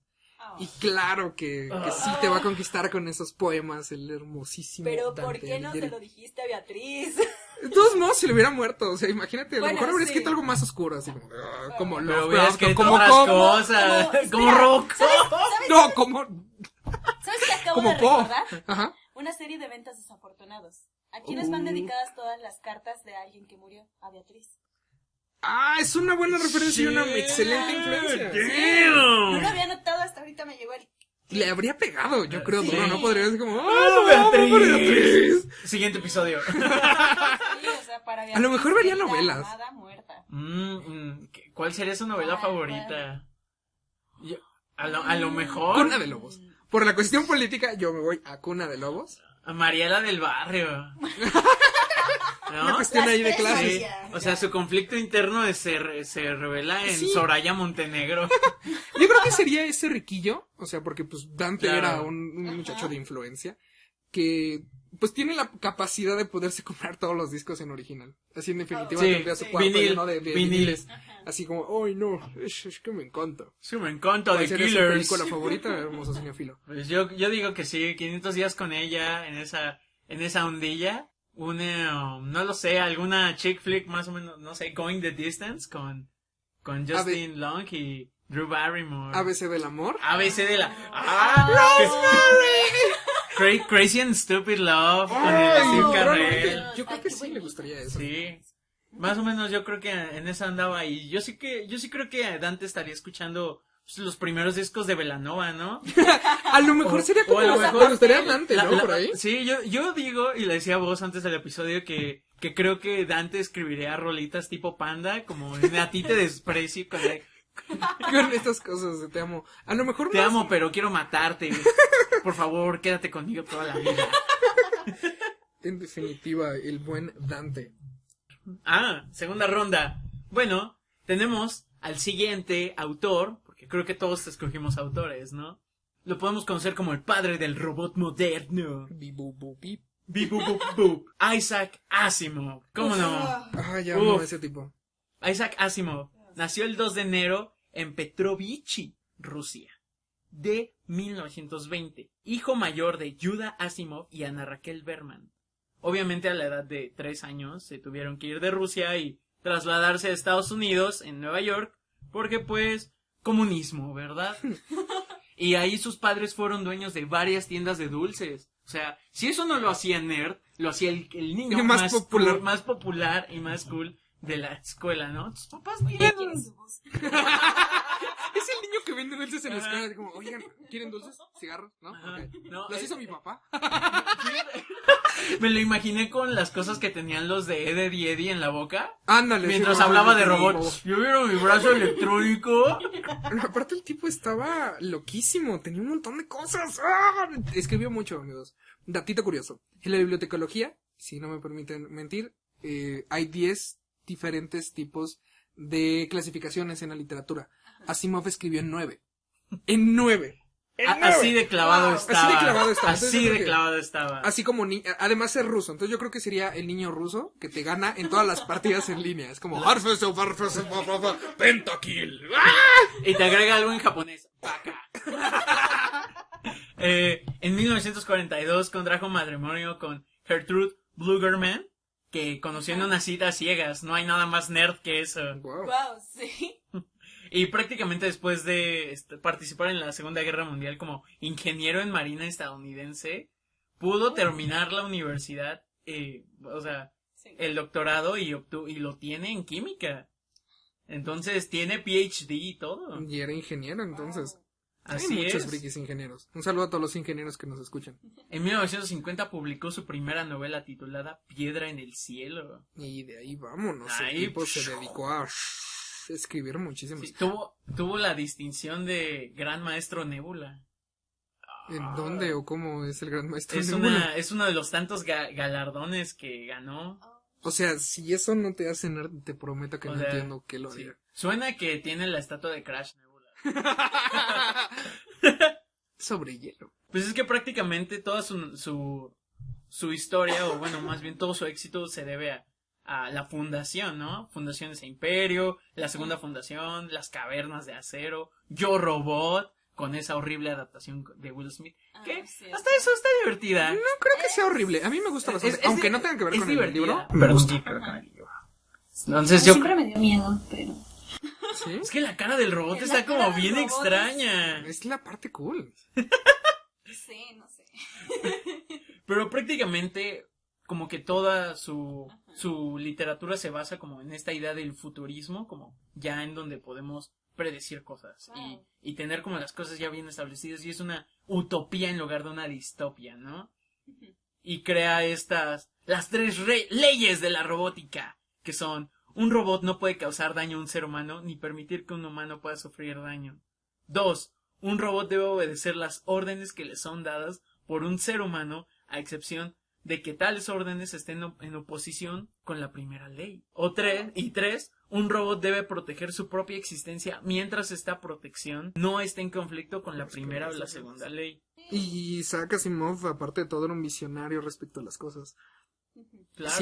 Y claro que sí te va a conquistar con esos poemas, el hermosísimo Pero Dante ¿por qué no Alighieri. se lo dijiste a Beatriz? De todos modos, si le hubiera muerto, o sea, imagínate, a lo mejor habría sí. escrito algo más oscuro, así como Pero hubieras escrito como otras cosas, como rock. No, como ¿Sabes qué acabo como de recordar? Ajá. Una serie de ventas desafortunados. ¿A quiénes van dedicadas todas las cartas de alguien que murió? A Beatriz. Ah, es una buena referencia y una excelente influencia. No lo había notado, hasta ahorita me llegó el... Le habría pegado, yo creo, no podría ser como, Beatriz! Siguiente episodio. Sí, o sea, para Beatriz, a lo mejor vería la novelas. amada muerta. ¿Cuál sería su novela favorita? A lo mejor. Cuna de Lobos. por la cuestión política, yo me voy a Cuna de Lobos. A Mariela del Barrio. Una ¿No? cuestión ahí de clases. Sí. O sea, su conflicto interno se revela en Sí. Soraya Montenegro. Yo creo que sería ese riquillo, o sea, porque pues Dante Claro. era un muchacho de influencia que pues tiene la capacidad de poderse comprar todos los discos en original. Así en definitiva Sí, tendría su cuarto vinil, lleno de vinil. viniles. Así como, ay no, es que me encanta. Sí, me encanta ¿Cuál The sería su Killers. película favorita? Hermoso cinéfilo. Pues yo digo que sí, 500 días con ella en esa ondilla. No lo sé, alguna chick flick más o menos, no sé, Going the Distance con Justin Long y Drew Barrymore. ABC del amor. ABC de la... Crazy and Stupid Love con el Ay, Steve probablemente, Carell. yo creo que sí le gustaría eso. Sí. Más o menos yo creo que en esa andaba y yo sí creo que Dante estaría escuchando pues, los primeros discos de Belanova, ¿no? A lo mejor sería como, o a lo mejor- me gustaría Dante, ¿no? La- Por ahí. Sí, yo digo, y le decía a vos antes del episodio que creo que Dante escribiría rolitas tipo Panda, como en A ti te desprecio, con Con estas cosas de te amo. A lo mejor te más- amo, pero quiero matarte. Por favor, quédate conmigo toda la vida. En definitiva, el buen Dante. Segunda ronda. Bueno, tenemos al siguiente autor, porque creo que todos escogimos autores, ¿no? Lo podemos conocer como el padre del robot moderno. Bip, bup, bup, bip. Bip, bup, bup, bup. Isaac Asimov. ¿Cómo no? Ah, ya amo Uf. a ese tipo. Isaac Asimov nació el 2 de enero en Petrovichi, Rusia, de 1920. Hijo mayor de Yuda Asimov y Ana Raquel Berman. Obviamente a la edad de 3 años se tuvieron que ir de Rusia y trasladarse a Estados Unidos, en Nueva York, porque pues comunismo, ¿verdad? Y ahí sus padres fueron dueños de varias tiendas de dulces. O sea, si eso no lo hacía nerd, lo hacía el niño Más más popular. cool, más popular y más cool de la escuela, ¿no? Tus papás Oye, tienen... ¿quién es su bus? Es el niño que vende dulces en la escuela. Así como, oigan, ¿quieren dulces? ¿Cigarros? ¿No? Ajá. Ok. No, Los hizo mi papá. Me lo imaginé con las cosas que tenían los de Ed y Eddie en la boca. Ándale. Mientras sí, hablaba de sí, robots. ¿Yo vieron mi brazo electrónico? Pero aparte el tipo estaba loquísimo. Tenía un montón de cosas. ¡Ah! Escribió mucho, amigos. Datito curioso. En la bibliotecología, si no me permiten mentir, hay 10 diferentes tipos de clasificaciones en la literatura. Asimov escribió en 9. En 9. Así de clavado Wow. estaba. Así de clavado estaba. Entonces, Así yo creo de que- clavado estaba. Así como además es ruso, entonces yo creo que sería el niño ruso que te gana en todas las partidas en línea. Es como Pentakill. Y te agrega algo en japonés. Baka. En 1942 contrajo matrimonio con Gertrude Blugerman, que conoció en una cita a ciegas. No hay nada más nerd que eso. Wow. Wow, sí. Y prácticamente después de participar en la Segunda Guerra Mundial como ingeniero en marina estadounidense, pudo terminar la universidad, o sea, Sí. el doctorado y lo tiene en química. Entonces tiene PhD y todo. Y era ingeniero, entonces. Así Hay muchos es. frikis ingenieros. Un saludo a todos los ingenieros que nos escuchan. En 1950 publicó su primera novela titulada Piedra en el cielo. Y de ahí vámonos. Ahí, El tipo se dedicó a escribir muchísimos. Sí, tuvo la distinción de Gran Maestro Nebula. ¿En dónde o cómo es el gran maestro? Es Nebula? es uno de los tantos galardones que ganó. O sea, si eso no te hace nerd, te prometo que O no sea, entiendo qué lo sí. haría. Suena que tiene la estatua de Crash Nebula. Sobre hielo. Pues es que prácticamente toda su historia, o bueno, más bien todo su éxito se debe a la fundación, ¿no? Fundación de ese imperio, la segunda fundación, las cavernas de acero, Yo Robot, con esa horrible adaptación de Will Smith, que sí, hasta eso está divertida. No creo que sea horrible. A mí me gusta bastante. Aunque no tenga que ver es con el divertida, libro. pero sí creo que con el libro. Entonces yo... Siempre me dio miedo, pero... ¿Sí? Es que la cara del robot La está cara como del bien robot extraña. Es la parte cool. Sí, no sé. Pero prácticamente como que toda su literatura se basa como en esta idea del futurismo, como ya en donde podemos predecir cosas Wow. y tener como las cosas ya bien establecidas y es una utopía en lugar de una distopia, ¿no? Y crea las 3 leyes de la robótica, que son: un robot no puede causar daño a un ser humano ni permitir que un humano pueda sufrir daño. 2. un robot debe obedecer las órdenes que le son dadas por un ser humano, a excepción de que tales órdenes estén en oposición con la primera ley. Tres, un robot debe proteger su propia existencia mientras esta protección no esté en conflicto con la primera o la segunda ley. Y Isaac Asimov, aparte de todo, era un visionario respecto a las cosas. Claro.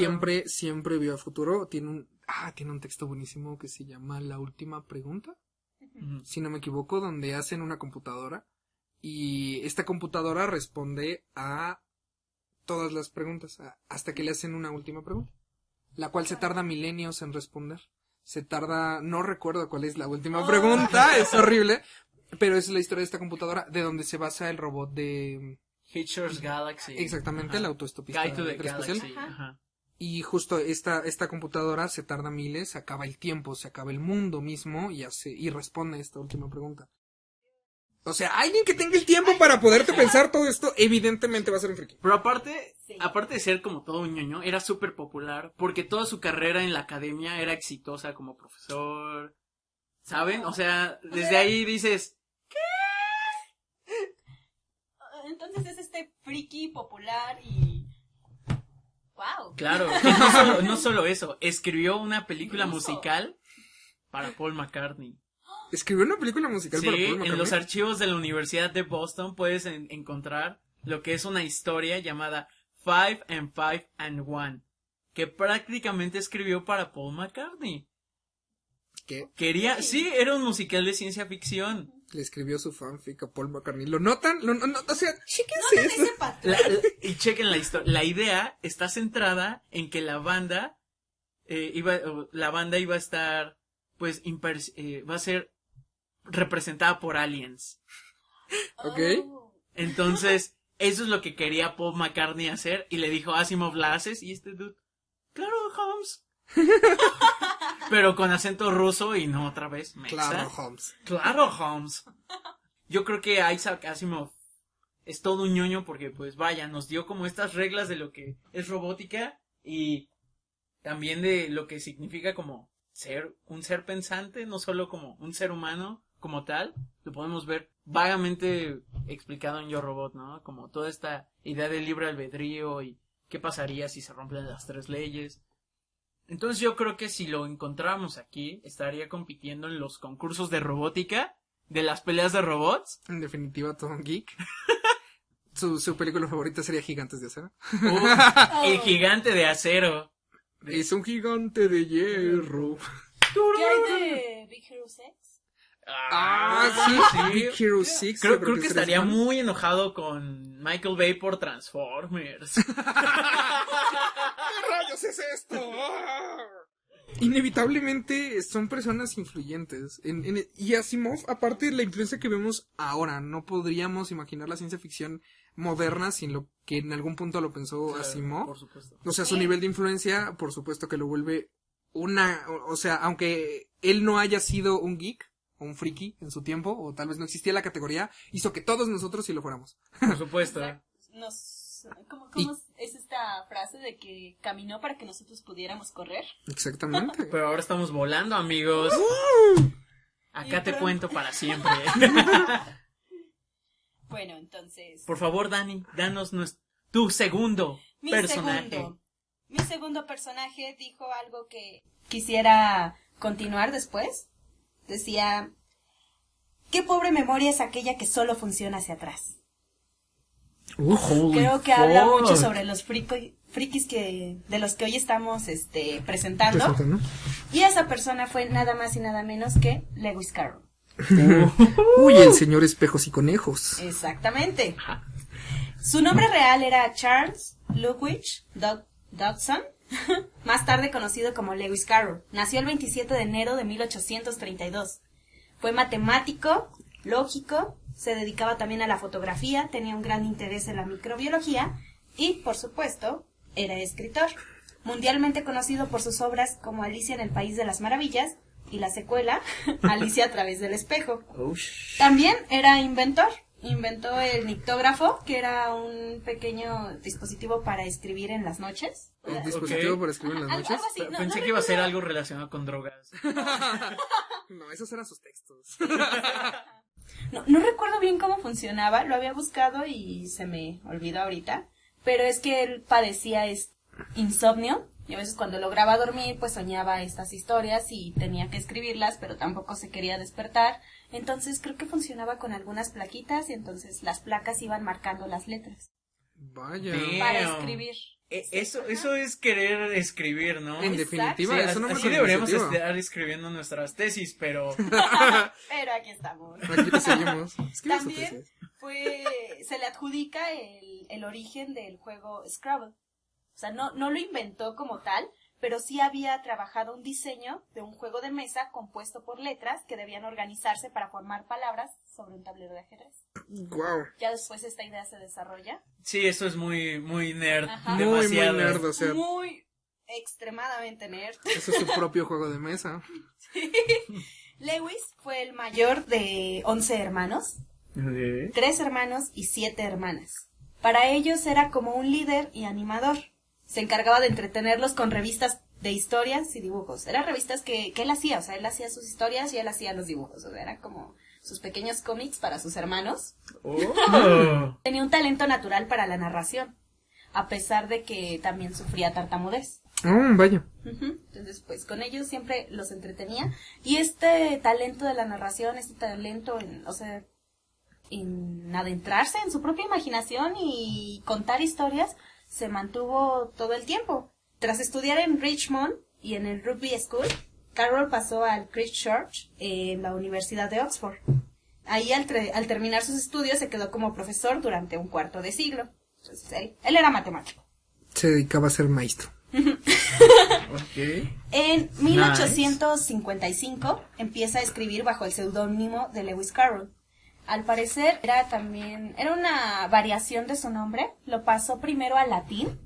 Siempre vio a futuro. Tiene un texto buenísimo que se llama La última pregunta, si no me equivoco, donde hacen una computadora y esta computadora responde a todas las preguntas hasta que le hacen una última pregunta, la cual se tarda milenios en responder. No recuerdo cuál es la última pregunta, es horrible, pero es la historia de esta computadora de donde se basa el robot de Hitchhiker's Galaxy. Exactamente, el autoestopista Guide to the hiperespacial. Galaxy. Ajá. Y justo esta computadora se tarda miles, se acaba el tiempo, se acaba el mundo mismo y responde a esta última pregunta. O sea, alguien que tenga el tiempo para poderte pensar todo esto, evidentemente va a ser un friki. Pero aparte de ser como todo un ñoño, era súper popular porque toda su carrera en la academia era exitosa como profesor. ¿Saben? O sea, desde ahí dices, Entonces es este friki popular y... ¡Wow! claro, que no solo eso, escribió una película musical para Paul McCartney. Escribió una película musical Sí, para Paul McCartney. en los archivos de la Universidad de Boston puedes encontrar lo que es una historia llamada 5 and 5 and 1, que prácticamente escribió para Paul McCartney. ¿Qué? Sí, era un musical de ciencia ficción. Le escribió su fanfic a Paul McCartney. ¿Lo notan? O sea, chéquense ¿No esto. ese patrón? Y chequen la historia. La idea está centrada en que la banda iba a estar, pues, va a ser representada por aliens. Ok. Oh. Entonces, eso es lo que quería Paul McCartney hacer y le dijo a Asimov, ¿la haces? Y este dude, claro, Holmes. Pero con acento ruso y no otra vez mexa. Claro, Holmes. Claro, Holmes. Yo creo que Isaac Asimov es todo un ñoño porque, pues vaya, nos dio como estas reglas de lo que es robótica y también de lo que significa como ser un ser pensante, no solo como un ser humano como tal. Lo podemos ver vagamente explicado en Yo Robot, ¿no? Como toda esta idea del libre albedrío y qué pasaría si se rompen las 3 leyes. Entonces yo creo que si lo encontráramos aquí, estaría compitiendo en los concursos de robótica, de las peleas de robots. En definitiva, todo un geek. Su película favorita sería Gigantes de Acero. El gigante de acero. Es un gigante de hierro. ¿Qué hay de Big Hero 6? Sí. Big Hero 6. Creo que estaría muy enojado con Michael Bay por Transformers. ¿Qué rayos es esto? Inevitablemente son personas influyentes. Y Asimov, aparte de la influencia que vemos ahora, no podríamos imaginar la ciencia ficción moderna sin lo que en algún punto lo pensó Asimov. Por supuesto. O sea, su nivel de influencia, por supuesto que lo vuelve o sea, aunque él no haya sido un geek o un friki en su tiempo, o tal vez no existía la categoría, hizo que todos nosotros sí lo fuéramos. Por supuesto. ¿Cómo es esta frase de que caminó para que nosotros pudiéramos correr? Exactamente. Pero ahora estamos volando, amigos. Acá te cuento para siempre. Bueno, entonces... Por favor, Dani, danos tu segundo personaje. Mi segundo personaje dijo algo que quisiera continuar después. Decía, qué pobre memoria es aquella que solo funciona hacia atrás. Creo que habla mucho sobre los frikis de los que hoy estamos presentando. Y esa persona fue nada más y nada menos que Lewis Carroll. Uy, el señor espejos y conejos. Exactamente. Su nombre real era Charles Ludwig Dodson, más tarde conocido como Lewis Carroll. Nació el 27 de enero de 1832. Fue matemático, lógico, se dedicaba también a la fotografía, tenía un gran interés en la microbiología y, por supuesto, era escritor. Mundialmente conocido por sus obras como Alicia en el País de las Maravillas y la secuela, Alicia a través del espejo. También era inventor. Inventó el nictógrafo, que era un pequeño dispositivo para escribir en las noches. ¿Un dispositivo para escribir en las noches? Algo así. Pensé que iba a ser algo relacionado con drogas. No, esos eran sus textos. No recuerdo bien cómo funcionaba, lo había buscado y se me olvidó ahorita, pero es que él padecía insomnio, y a veces cuando lograba dormir pues soñaba estas historias y tenía que escribirlas, pero tampoco se quería despertar, entonces creo que funcionaba con algunas plaquitas y entonces las placas iban marcando las letras. Vaya. Para escribir. Eso es querer escribir, ¿no? En definitiva, Sí, eso no me así parece deberíamos positivo. estar escribiendo nuestras tesis, pero... Pero aquí estamos. Aquí te seguimos. Escribe su También tesis. se le adjudica el origen del juego Scrabble. O sea, no lo inventó como tal, pero sí había trabajado un diseño de un juego de mesa compuesto por letras que debían organizarse para formar palabras sobre un tablero de ajedrez. Wow. Ya después esta idea se desarrolla. Sí, eso es muy, muy nerd. Ajá. Demasiado. Muy nerd, o sea, Muy extremadamente nerd. eso es su propio juego de mesa. Lewis fue el mayor de 11 hermanos, 3 hermanos y 7 hermanas. Para ellos era como un líder y animador. Se encargaba de entretenerlos con revistas de historias y dibujos. Eran revistas que él hacía, o sea, él hacía sus historias y él hacía los dibujos. O sea, eran como sus pequeños cómics para sus hermanos. Oh. Tenía un talento natural para la narración, a pesar de que también sufría tartamudez. Vaya. Entonces, pues con ellos siempre los entretenía. Y este talento de la narración, este talento en adentrarse en su propia imaginación y contar historias, se mantuvo todo el tiempo. Tras estudiar en Richmond y en el Rugby School, Carroll pasó al Christ Church en la Universidad de Oxford. Ahí al terminar sus estudios se quedó como profesor durante un cuarto de siglo. Entonces él era matemático. Se dedicaba a ser maestro. Okay. En 1855 empieza a escribir bajo el seudónimo de Lewis Carroll. Al parecer era una variación de su nombre. Lo pasó primero al latín,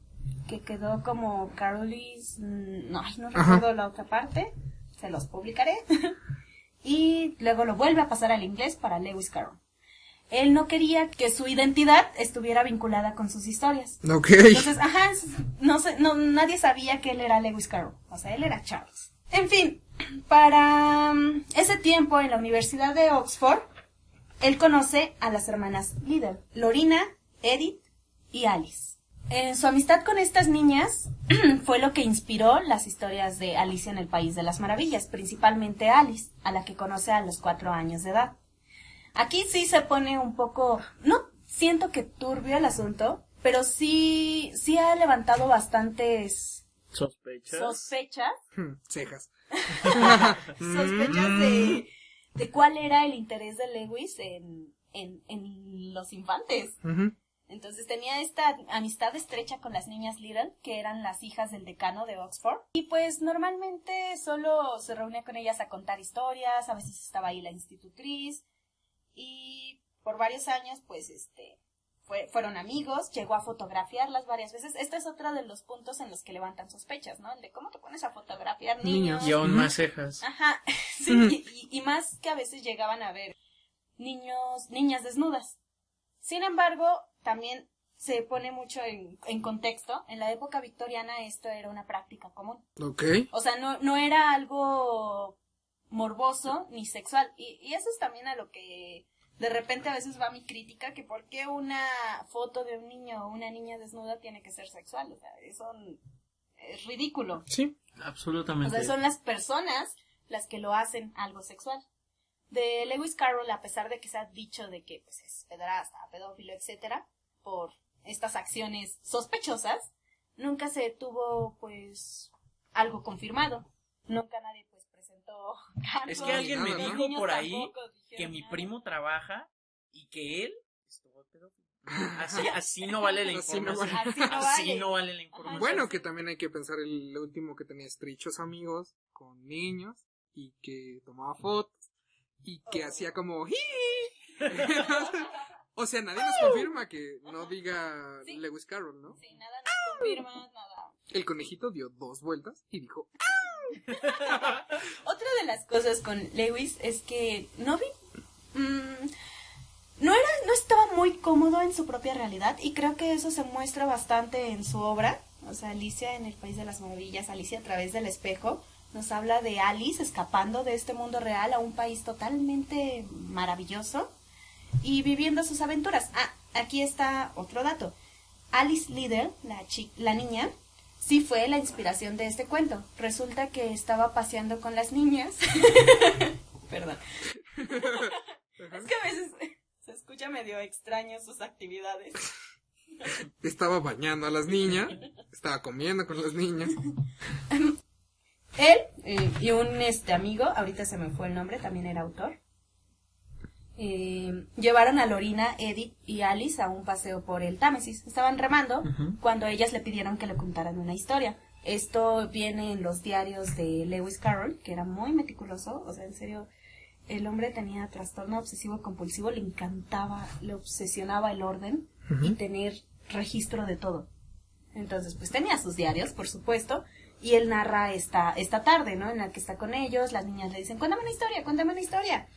que quedó como Carolus, no recuerdo la otra parte, se los publicaré. Y luego lo vuelve a pasar al inglés para Lewis Carroll. Él no quería que su identidad estuviera vinculada con sus historias. Ok. Entonces, nadie sabía que él era Lewis Carroll. O sea, él era Charles. En fin, para ese tiempo en la Universidad de Oxford, él conoce a las hermanas Liddell, Lorina, Edith y Alice. Su amistad con estas niñas fue lo que inspiró las historias de Alicia en el País de las Maravillas, principalmente Alice, a la que conoce a los 4 años de edad. Aquí sí se pone un poco, no siento que turbio el asunto, pero sí ha levantado bastantes sospechas Cejas. sospechas de cuál era el interés de Lewis en los infantes. Entonces tenía esta amistad estrecha con las niñas Liddell, que eran las hijas del decano de Oxford. Y pues normalmente solo se reunía con ellas a contar historias, a veces estaba ahí la institutriz. Y por varios años, pues, fueron amigos, llegó a fotografiarlas varias veces. Este es otro de los puntos en los que levantan sospechas, ¿no? El de cómo te pones a fotografiar niños. Y aún más cejas. Ajá, sí, y más que a veces llegaban a ver niñas desnudas. Sin embargo, también se pone mucho en contexto. En la época victoriana esto era una práctica común. Ok. O sea, no era algo morboso ni sexual. Y eso es también a lo que de repente a veces va mi crítica, que por qué una foto de un niño o una niña desnuda tiene que ser sexual. O sea, eso es ridículo. Sí, absolutamente. O sea, son las personas las que lo hacen algo sexual. De Lewis Carroll, a pesar de que se ha dicho de que pues, es pederasta, pedófilo, etcétera, por estas acciones sospechosas, nunca se tuvo pues algo confirmado. Nunca nadie pues presentó cargos. Es que alguien me Los dijo niños por ahí tampoco dijeron que mi nada. primo trabaja y que él estuvo pedófilo. Así no vale la Así no información. Así no Así vale. no vale la información. Bueno, que también hay que pensar el último que tenía estrechos amigos con niños y que tomaba fotos y que hacía como ¡ji! O sea, nadie nos confirma que no diga Sí. Lewis Carroll, ¿no? Sí, nada nos confirma, nada. El conejito dio 2 vueltas y dijo Otra de las cosas con Lewis es que no estaba muy cómodo en su propia realidad, y creo que eso se muestra bastante en su obra. O sea, Alicia en el País de las Maravillas, Alicia a través del espejo, nos habla de Alice escapando de este mundo real a un país totalmente maravilloso. y viviendo sus aventuras. Aquí está otro dato. Alice Liddell, la niña, sí fue la inspiración de este cuento. Resulta que estaba paseando con las niñas. Perdón. Es que a veces se escucha medio extraño sus actividades. Estaba bañando a las niñas, estaba comiendo con las niñas. Él y un amigo, ahorita se me fue el nombre, también era autor, llevaron a Lorina, Edith y Alice a un paseo por el Támesis. Estaban remando cuando ellas le pidieron que le contaran una historia. Esto viene en los diarios de Lewis Carroll, que era muy meticuloso, o sea, en serio, el hombre tenía trastorno obsesivo compulsivo, le encantaba, le obsesionaba el orden y tener registro de todo. Entonces, pues tenía sus diarios, por supuesto, y él narra esta tarde, ¿no? En la que está con ellos, las niñas le dicen, cuéntame una historia.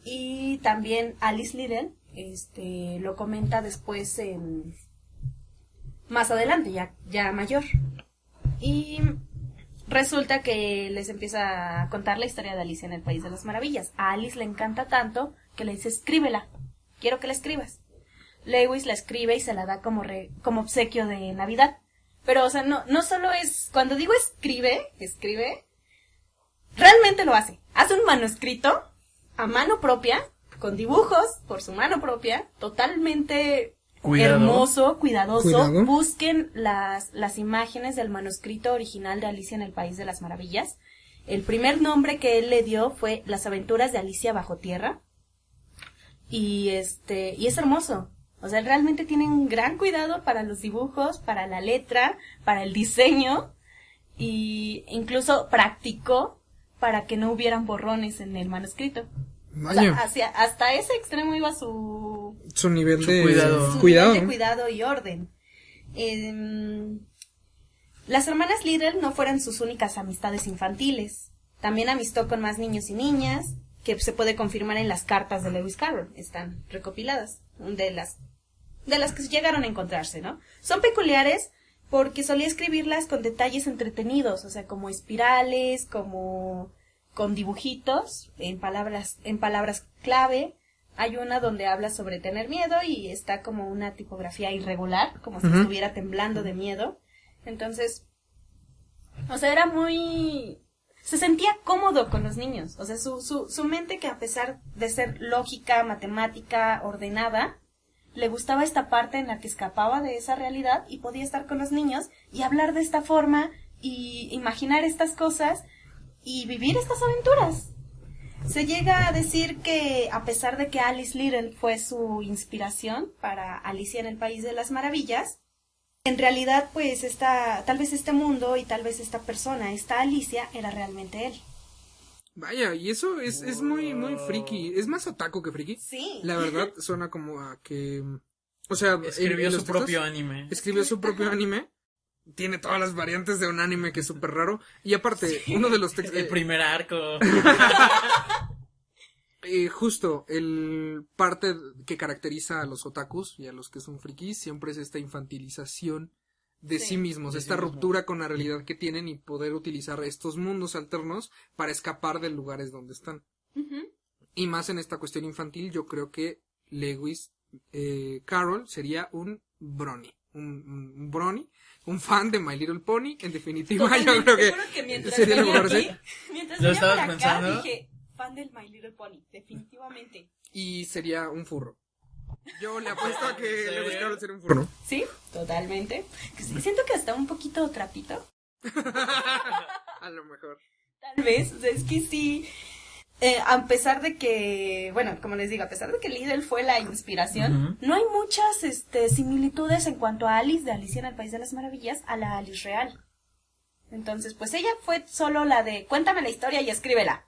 Y también Alice Liddell, lo comenta después más adelante, ya mayor. Y resulta que les empieza a contar la historia de Alicia en el País de las Maravillas. A Alice le encanta tanto que le dice, escríbela, quiero que la escribas. Lewis la escribe y se la da como obsequio de Navidad. Pero, o sea, no solo es, cuando digo escribe, realmente lo hace. Hace un manuscrito a mano propia, con dibujos por su mano propia, totalmente hermoso, cuidadoso. Busquen las imágenes del manuscrito original de Alicia en el País de las Maravillas. El primer nombre que él le dio fue Las aventuras de Alicia bajo tierra. Y es hermoso. O sea, realmente tienen un gran cuidado para los dibujos, para la letra, para el diseño, y incluso practicó para que no hubieran borrones en el manuscrito. Vaya. O sea, hasta ese extremo iba su nivel de cuidado. De cuidado y orden. Las hermanas Liddell no fueron sus únicas amistades infantiles. También amistó con más niños y niñas, que se puede confirmar en las cartas de Lewis Carroll. Están recopiladas, de las que llegaron a encontrarse, ¿no? Son peculiares porque solía escribirlas con detalles entretenidos, o sea, como espirales, como con dibujitos, en palabras clave. Hay una donde habla sobre tener miedo y está como una tipografía irregular, como si estuviera temblando de miedo. Entonces, o sea, se sentía cómodo con los niños. O sea, su mente, que a pesar de ser lógica, matemática, ordenada, le gustaba esta parte en la que escapaba de esa realidad y podía estar con los niños y hablar de esta forma y imaginar estas cosas y vivir estas aventuras. Se llega a decir que, a pesar de que Alice Liddell fue su inspiración para Alicia en el País de las Maravillas, en realidad, pues, tal vez este mundo y tal vez esta persona, esta Alicia, era realmente él. Vaya, y eso es muy, muy friki. Es más otaku que friki. Sí. La verdad, suena como a que... O sea, escribió su propio anime. Escribió su propio anime. Tiene todas las variantes de un anime que es súper raro. Y aparte, uno de los textos... El primer arco. Justo, el parte que caracteriza a los otakus y a los que son frikis siempre es esta infantilización de sí mismos, esta ruptura con la realidad que tienen y poder utilizar estos mundos alternos para escapar de lugares donde están. Y más en esta cuestión infantil, yo creo que Lewis Carroll sería un brony. Un brony, un fan de My Little Pony, en definitiva. Totalmente. Yo creo que mientras sería el lugar mientras ¿Lo venía estabas por acá, pensando? dije, fan del My Little Pony, definitivamente. Y sería un furro. Yo le apuesto a que Lewis Carroll sería un furro. Sí, totalmente. Siento que hasta un poquito trapito. A lo mejor. Tal vez, o sea, es que sí. A pesar de que, bueno, como les digo, a pesar de que Liddell fue la inspiración, no hay muchas similitudes en cuanto a Alice de Alicia en el País de las Maravillas a la Alice real. Entonces, pues ella fue solo la de cuéntame la historia y escríbela.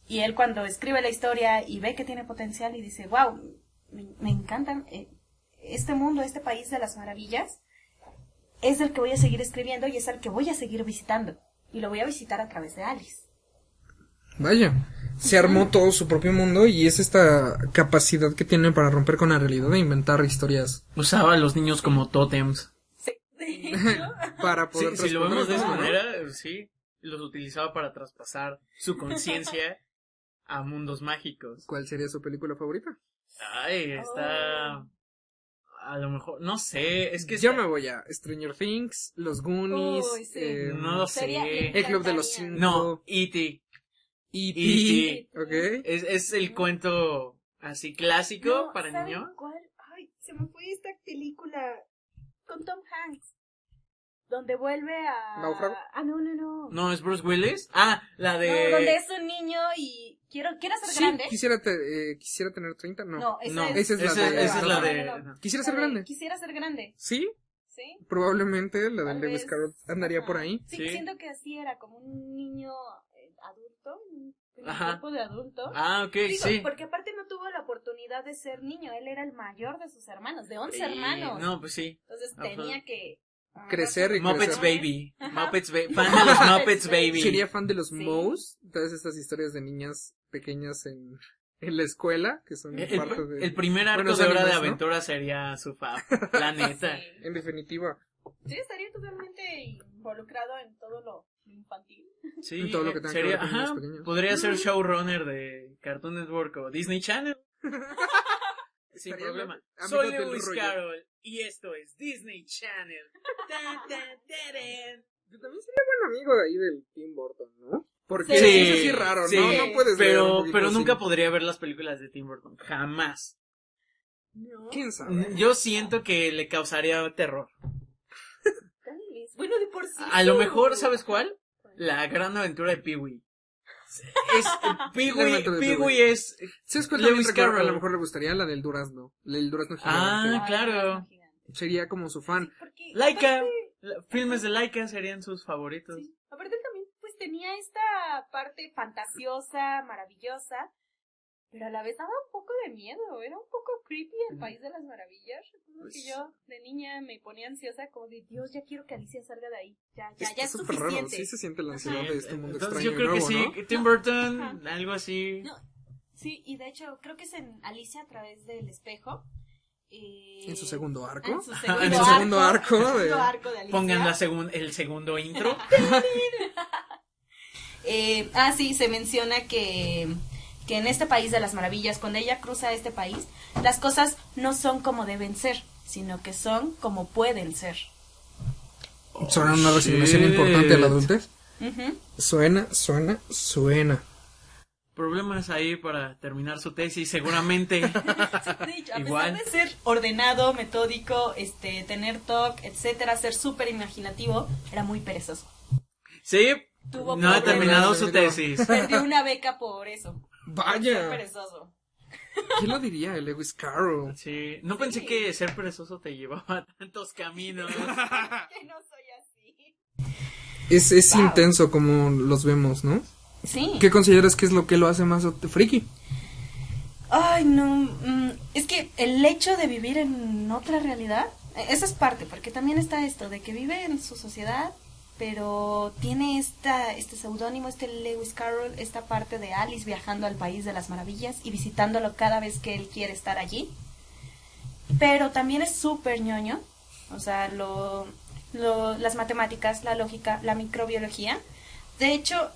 Y él, cuando escribe la historia y ve que tiene potencial y dice, wow, me encantan este mundo, este País de las Maravillas, es el que voy a seguir escribiendo y es el que voy a seguir visitando. Y lo voy a visitar a través de Alice. Vaya, se armó todo su propio mundo y es esta capacidad que tiene para romper con la realidad de inventar historias. Usaba a los niños como tótems. Sí, de hecho. Para poder Si lo vemos de esa ¿no? manera, sí, los utilizaba para traspasar su conciencia a mundos mágicos. ¿Cuál sería su película favorita? Ay, está... A lo mejor, no sé, es que... Yo me voy a Stranger Things, Los Goonies, Uy, sí. No lo sé. Le El Club de los encantaría. Cinco. No, E.T. E.T. Ok. Es el cuento así clásico No, para ¿saben niños. cuál? Ay, se me fue esta película con Tom Hanks. Donde vuelve a... ¿Náufrago? Ah, no. No, es Bruce Willis. Ah, la de... No, donde es un niño y quiero ser Sí, grande. quisiera tener 30, no. No, esa No, es... esa es la de- No. Quisiera ser La de grande. Quisiera ser grande, Sí, ¿sí? probablemente la de Tal Lewis vez. Carroll andaría Ajá. por ahí. Sí, Sí. siento que así era, como un niño adulto, en el Ajá. cuerpo de adulto. Ah, ok, Digo, sí. porque aparte no tuvo la oportunidad de ser niño, él era el mayor de sus hermanos, de 11 Y- hermanos. No, pues sí. Entonces Ajá. tenía que... Crecer y Muppets crecer. Baby. Ajá. Muppets Baby. Fan de los Muppets Baby. Sería fan de los Sí. Moes, todas estas historias de niñas pequeñas en la escuela, que son parte de... El primer arco Buenos de Hora de animes, ¿no? Aventura sería su fab. La neta. Sí. En definitiva, Sí, estaría totalmente involucrado en todo lo infantil. Sí, En todo lo que tenga que sería, ver con niños ajá, pequeños. podría ser showrunner de Cartoon Network o Disney Channel. Sin Estaría problema. amigo Soy del Lewis rollo. Carroll y esto es Disney Channel. Tan, tan, tarán. Yo también sería buen amigo de ahí del Tim Burton, ¿no? Porque Sí. es así raro, Sí. ¿no? No puedes ver un poquito Pero así. nunca podría ver las películas de Tim Burton. Jamás. No. ¿Quién sabe? Yo siento que le causaría terror. Tal vez. Bueno, de por sí. A lo su- mejor, ¿sabes cuál? La gran aventura de Pee-wee. Es La aventura de Pee-wee es... ¿Sabes cuál Lewis también recuerdo? Carroll. A lo mejor le gustaría la del durazno. El durazno Ah, gigante. claro. es gigante. Sería como su fan. Porque Laika. aparte- Filmes de Laika serían sus favoritos. Sí. Aparte también, pues tenía esta parte fantasiosa, maravillosa, pero a la vez daba un poco de miedo. Era un poco creepy el País de las Maravillas. Recuerdo Pues- que yo de niña me ponía ansiosa, como de Dios, ya quiero que Alicia salga de ahí. Ya Está es súper raro. suficiente. Sí se siente la ansiedad Ajá. de este mundo Entonces extraño yo creo y nuevo, que sí, ¿no? que Tim Burton, algo así. No, sí, y de hecho, creo que es en Alicia a través del espejo. En su segundo arco. En su En segundo, su segundo arco en su de- segundo arco de Alicia. Pongan el segundo intro. Sí, se menciona que en este país de las maravillas, cuando ella cruza este país, las cosas no son como deben ser, sino que son como pueden ser. Suena una resignación importante a la adultez. Ujú. Suena. Problemas ahí para terminar su tesis, seguramente. De hecho, a Igual. pesar de ser ordenado, metódico, tener TOC, etcétera, ser súper imaginativo, era muy perezoso. Sí, Tuvo no ha problemas. terminado su tesis. Perdió una beca por eso. Por ser Vaya. perezoso. ¿Quién lo diría? El Lewis Carroll. Sí, no pensé que ser perezoso te llevaba a tantos caminos. Que no soy así. Es Wow. intenso como los vemos, ¿no? Sí. ¿Qué consideras que es lo que lo hace más friki? Ay, no. Es que el hecho de vivir en otra realidad, esa es parte, porque también está esto, de que vive en su sociedad, pero tiene este seudónimo, Lewis Carroll, esta parte de Alice viajando al País de las Maravillas y visitándolo cada vez que él quiere estar allí. Pero también es súper ñoño, o sea, las matemáticas, la lógica, la microbiología. De hecho,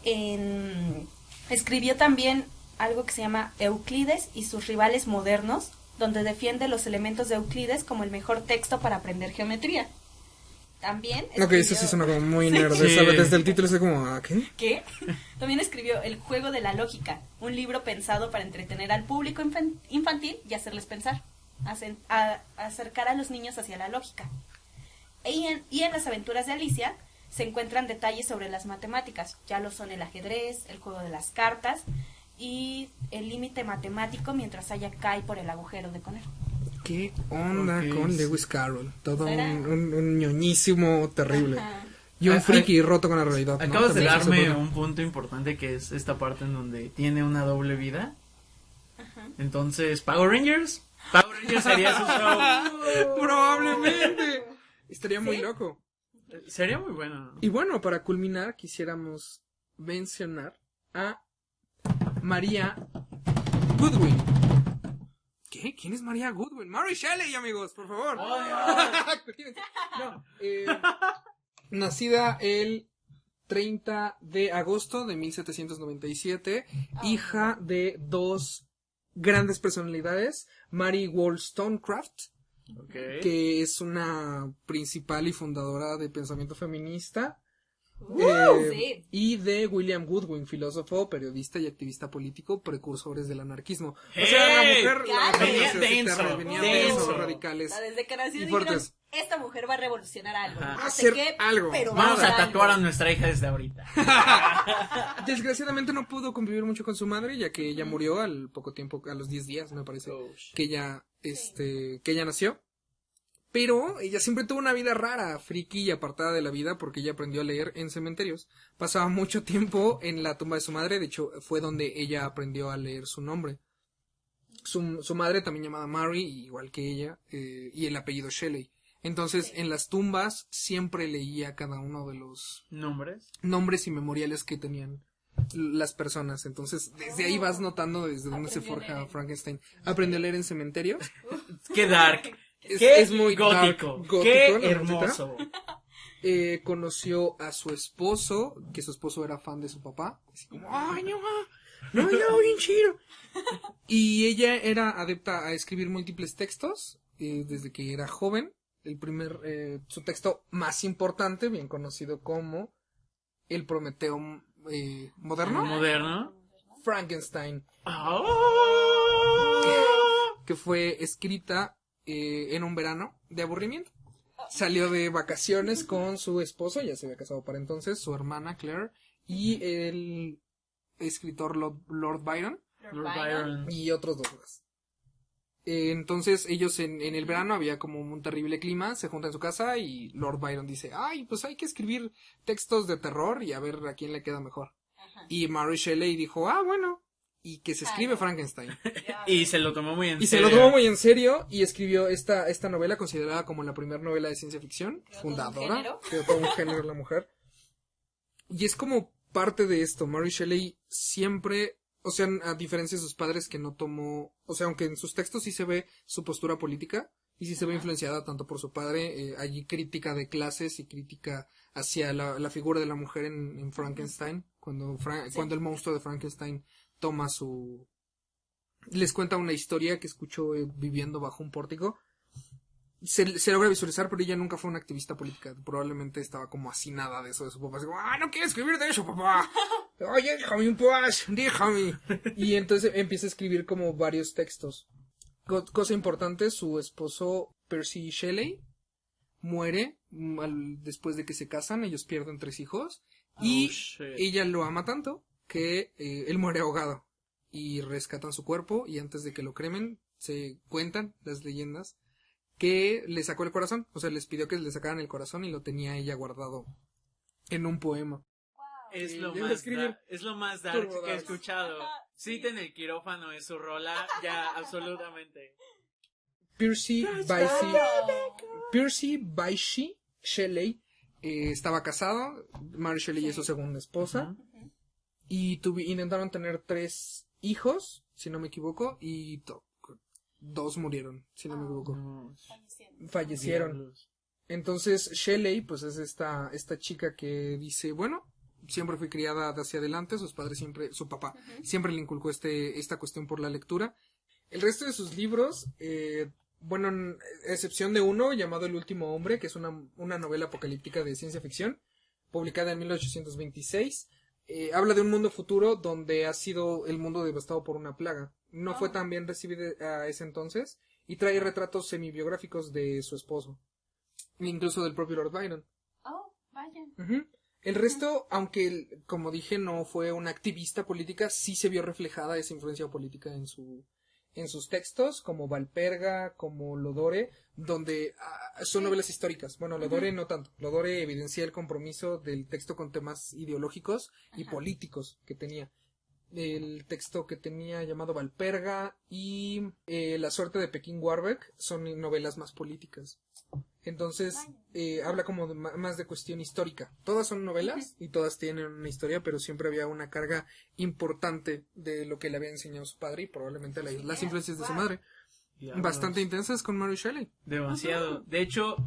escribió también algo que se llama Euclides y sus rivales modernos, donde defiende los elementos de Euclides como el mejor texto para aprender geometría. También Ok, eso sí suena como muy nerd. Sí. ¿Sabes? Desde el título es como, ¿ah, qué? ¿Qué? También escribió El juego de la lógica, un libro pensado para entretener al público infantil y hacerles pensar, acercar a los niños hacia la lógica. Y en las aventuras de Alicia se encuentran detalles sobre las matemáticas, ya lo son el ajedrez, el juego de las cartas y el límite matemático mientras ella cae por el agujero de conejo. ¿Qué onda Ok, con sí. Lewis Carroll? Todo ¿Será? un ñoñísimo terrible. Ajá. Y un Ah, friki roto con la realidad. ¿no? Acabas de También se darme supone. un punto importante que es esta parte en donde tiene una doble vida. Entonces, ¿Power Rangers? Power Rangers sería su show. Probablemente. Estaría muy loco. Sería muy bueno. Y bueno, para culminar, quisiéramos mencionar a María Goodwin. ¿Qué? ¿Quién es María Goodwin? Mary Shelley, amigos, por favor. Oh, No, nacida el 30 de agosto de 1797, hija de dos grandes personalidades, Mary Wollstonecraft, que es una principal y fundadora de pensamiento feminista, Sí. y de William Goodwin, filósofo, periodista y activista político, precursores del anarquismo. ¡Hey! O sea, la Venía mujer denso. densos, radicales O sea, desde que nació y dijeron, fuertes. esta mujer va a revolucionar algo. Ajá. No sé Hacer qué, algo. pero Vamos va a hacer tatuar a algo. nuestra hija desde ahorita. Desgraciadamente no pudo convivir mucho con su madre, ya que ella murió al poco tiempo, a los 10 días, me parece, que ella, que ella nació. Pero ella siempre tuvo una vida rara, friki y apartada de la vida, porque ella aprendió a leer en cementerios. Pasaba mucho tiempo en la tumba de su madre, de hecho fue donde ella aprendió a leer su nombre. Su madre, también llamada Mary, igual que ella, y el apellido Shelley. Entonces, en las tumbas siempre leía cada uno de los nombres y memoriales que tenían las personas. Entonces, desde ahí vas notando desde dónde se forja Frankenstein. Aprendió a leer en cementerios. ¡Qué dark! Es muy gótico! gótico, ¡Qué la hermoso! Conoció a su esposo, que su esposo era fan de su papá. Así como, ¡ay, no, bien chido! Y ella era adepta a escribir múltiples textos desde que era joven. Su texto más importante, bien conocido como el Prometeo moderno, Frankenstein, que fue escrita en un verano de aburrimiento. Salió de vacaciones con su esposo, ya se había casado para entonces, su hermana Claire y el escritor Lord Byron y otros dos más. Entonces ellos en el verano había como un terrible clima, se juntan en su casa y Lord Byron dice, ay, pues hay que escribir textos de terror y a ver a quién le queda mejor. Ajá. Y Mary Shelley dijo, bueno, y que se escribe Frankenstein. Y se lo tomó muy en Y serio. se lo tomó muy en serio y escribió esta novela considerada como la primera novela de ciencia ficción, fundadora, creó todo un género la mujer. Y es como parte de esto, Mary Shelley siempre, o sea, a diferencia de sus padres que no tomó, o sea, aunque en sus textos sí se ve su postura política y sí se ve influenciada tanto por su padre, allí crítica de clases y crítica hacia la figura de la mujer en Frankenstein, cuando el monstruo de Frankenstein toma les cuenta una historia que escuchó viviendo bajo un pórtico. Se logra visualizar, pero ella nunca fue una activista política. Probablemente estaba como hacinada de eso de su papá. Así como, no quiero escribir de eso, papá. Oye, déjame, pues, déjame. Y entonces empieza a escribir como varios textos. Cosa importante, su esposo Percy Shelley muere después de que se casan. Ellos pierden 3 hijos. Y ella lo ama tanto que él muere ahogado. Y rescatan su cuerpo. Y antes de que lo cremen, se cuentan las leyendas que le sacó el corazón, o sea, les pidió que le sacaran el corazón y lo tenía ella guardado en un poema. Es lo más dark que he escuchado. Cita en el quirófano es su rola, ya, absolutamente. Percy Bysshe Shelley estaba casado, Mary Shelley es su segunda esposa, y intentaron tener 3 hijos, si no me equivoco, y 2 murieron, si no me equivoco. Fallecieron. Diablos. Entonces Shelley, pues es esta chica que dice, bueno, siempre fui criada hacia adelante, su papá siempre le inculcó esta cuestión por la lectura. El resto de sus libros, bueno, en excepción de uno llamado El último hombre, que es una novela apocalíptica de ciencia ficción, publicada en 1826, habla de un mundo futuro donde ha sido el mundo devastado por una plaga. No fue tan bien recibida a ese entonces y trae retratos semibiográficos de su esposo, incluso del propio Lord Byron. Vaya. El resto, aunque como dije no fue una activista política, sí se vio reflejada esa influencia política en sus textos, como Valperga, como Lodore, donde son novelas históricas. Bueno, Lodore no tanto. Lodore evidencia el compromiso del texto con temas ideológicos y políticos que tenía. El texto que tenía llamado Valperga y La suerte de Pekín Warbeck son novelas más políticas. Entonces, habla como más de cuestión histórica. Todas son novelas y todas tienen una historia, pero siempre había una carga importante de lo que le había enseñado su padre y probablemente las influencias de su madre. Bastante intensas con Mary Shelley. Demasiado. De hecho,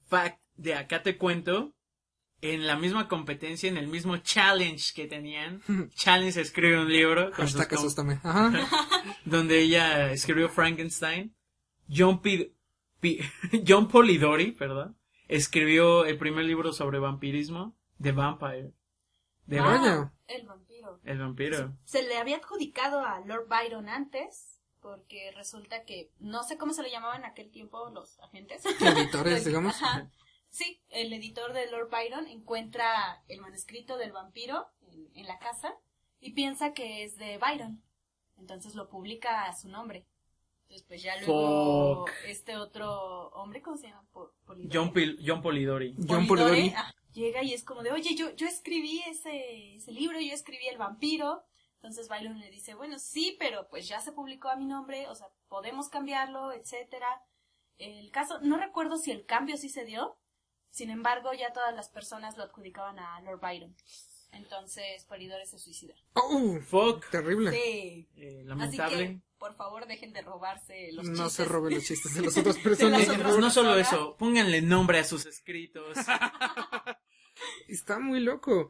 fact de acá te cuento en la misma competencia, en el mismo challenge que tenían, Challenge escribe un libro con Hashtag asústame. Ajá. donde ella escribió Frankenstein. John Polidori, perdón, escribió el primer libro sobre vampirismo, The Vampire. Vaya. El vampiro. El vampiro. Se le había adjudicado a Lord Byron antes, porque resulta que, no sé cómo se le llamaban en aquel tiempo los agentes. Editores, digamos. Ajá. Sí, el editor de Lord Byron encuentra el manuscrito del vampiro en la casa y piensa que es de Byron. Entonces lo publica a su nombre. Entonces pues ya luego este otro hombre, ¿cómo se llama? Polidori. John Polidori. John Polidori. Llega y es como de, oye, yo escribí ese libro, yo escribí El vampiro. Entonces Byron le dice, bueno, sí, pero pues ya se publicó a mi nombre, o sea, podemos cambiarlo, etcétera. El caso, no recuerdo si el cambio sí se dio, sin embargo, ya todas las personas lo adjudicaban a Lord Byron. Entonces, Polidori se suicida. ¡Oh! Fuck. Terrible. Sí. Lamentable. Así que, por favor, dejen de robarse los chistes. No se roben los chistes de las otras personas. No solo eso, pónganle nombre a sus escritos. Está muy loco.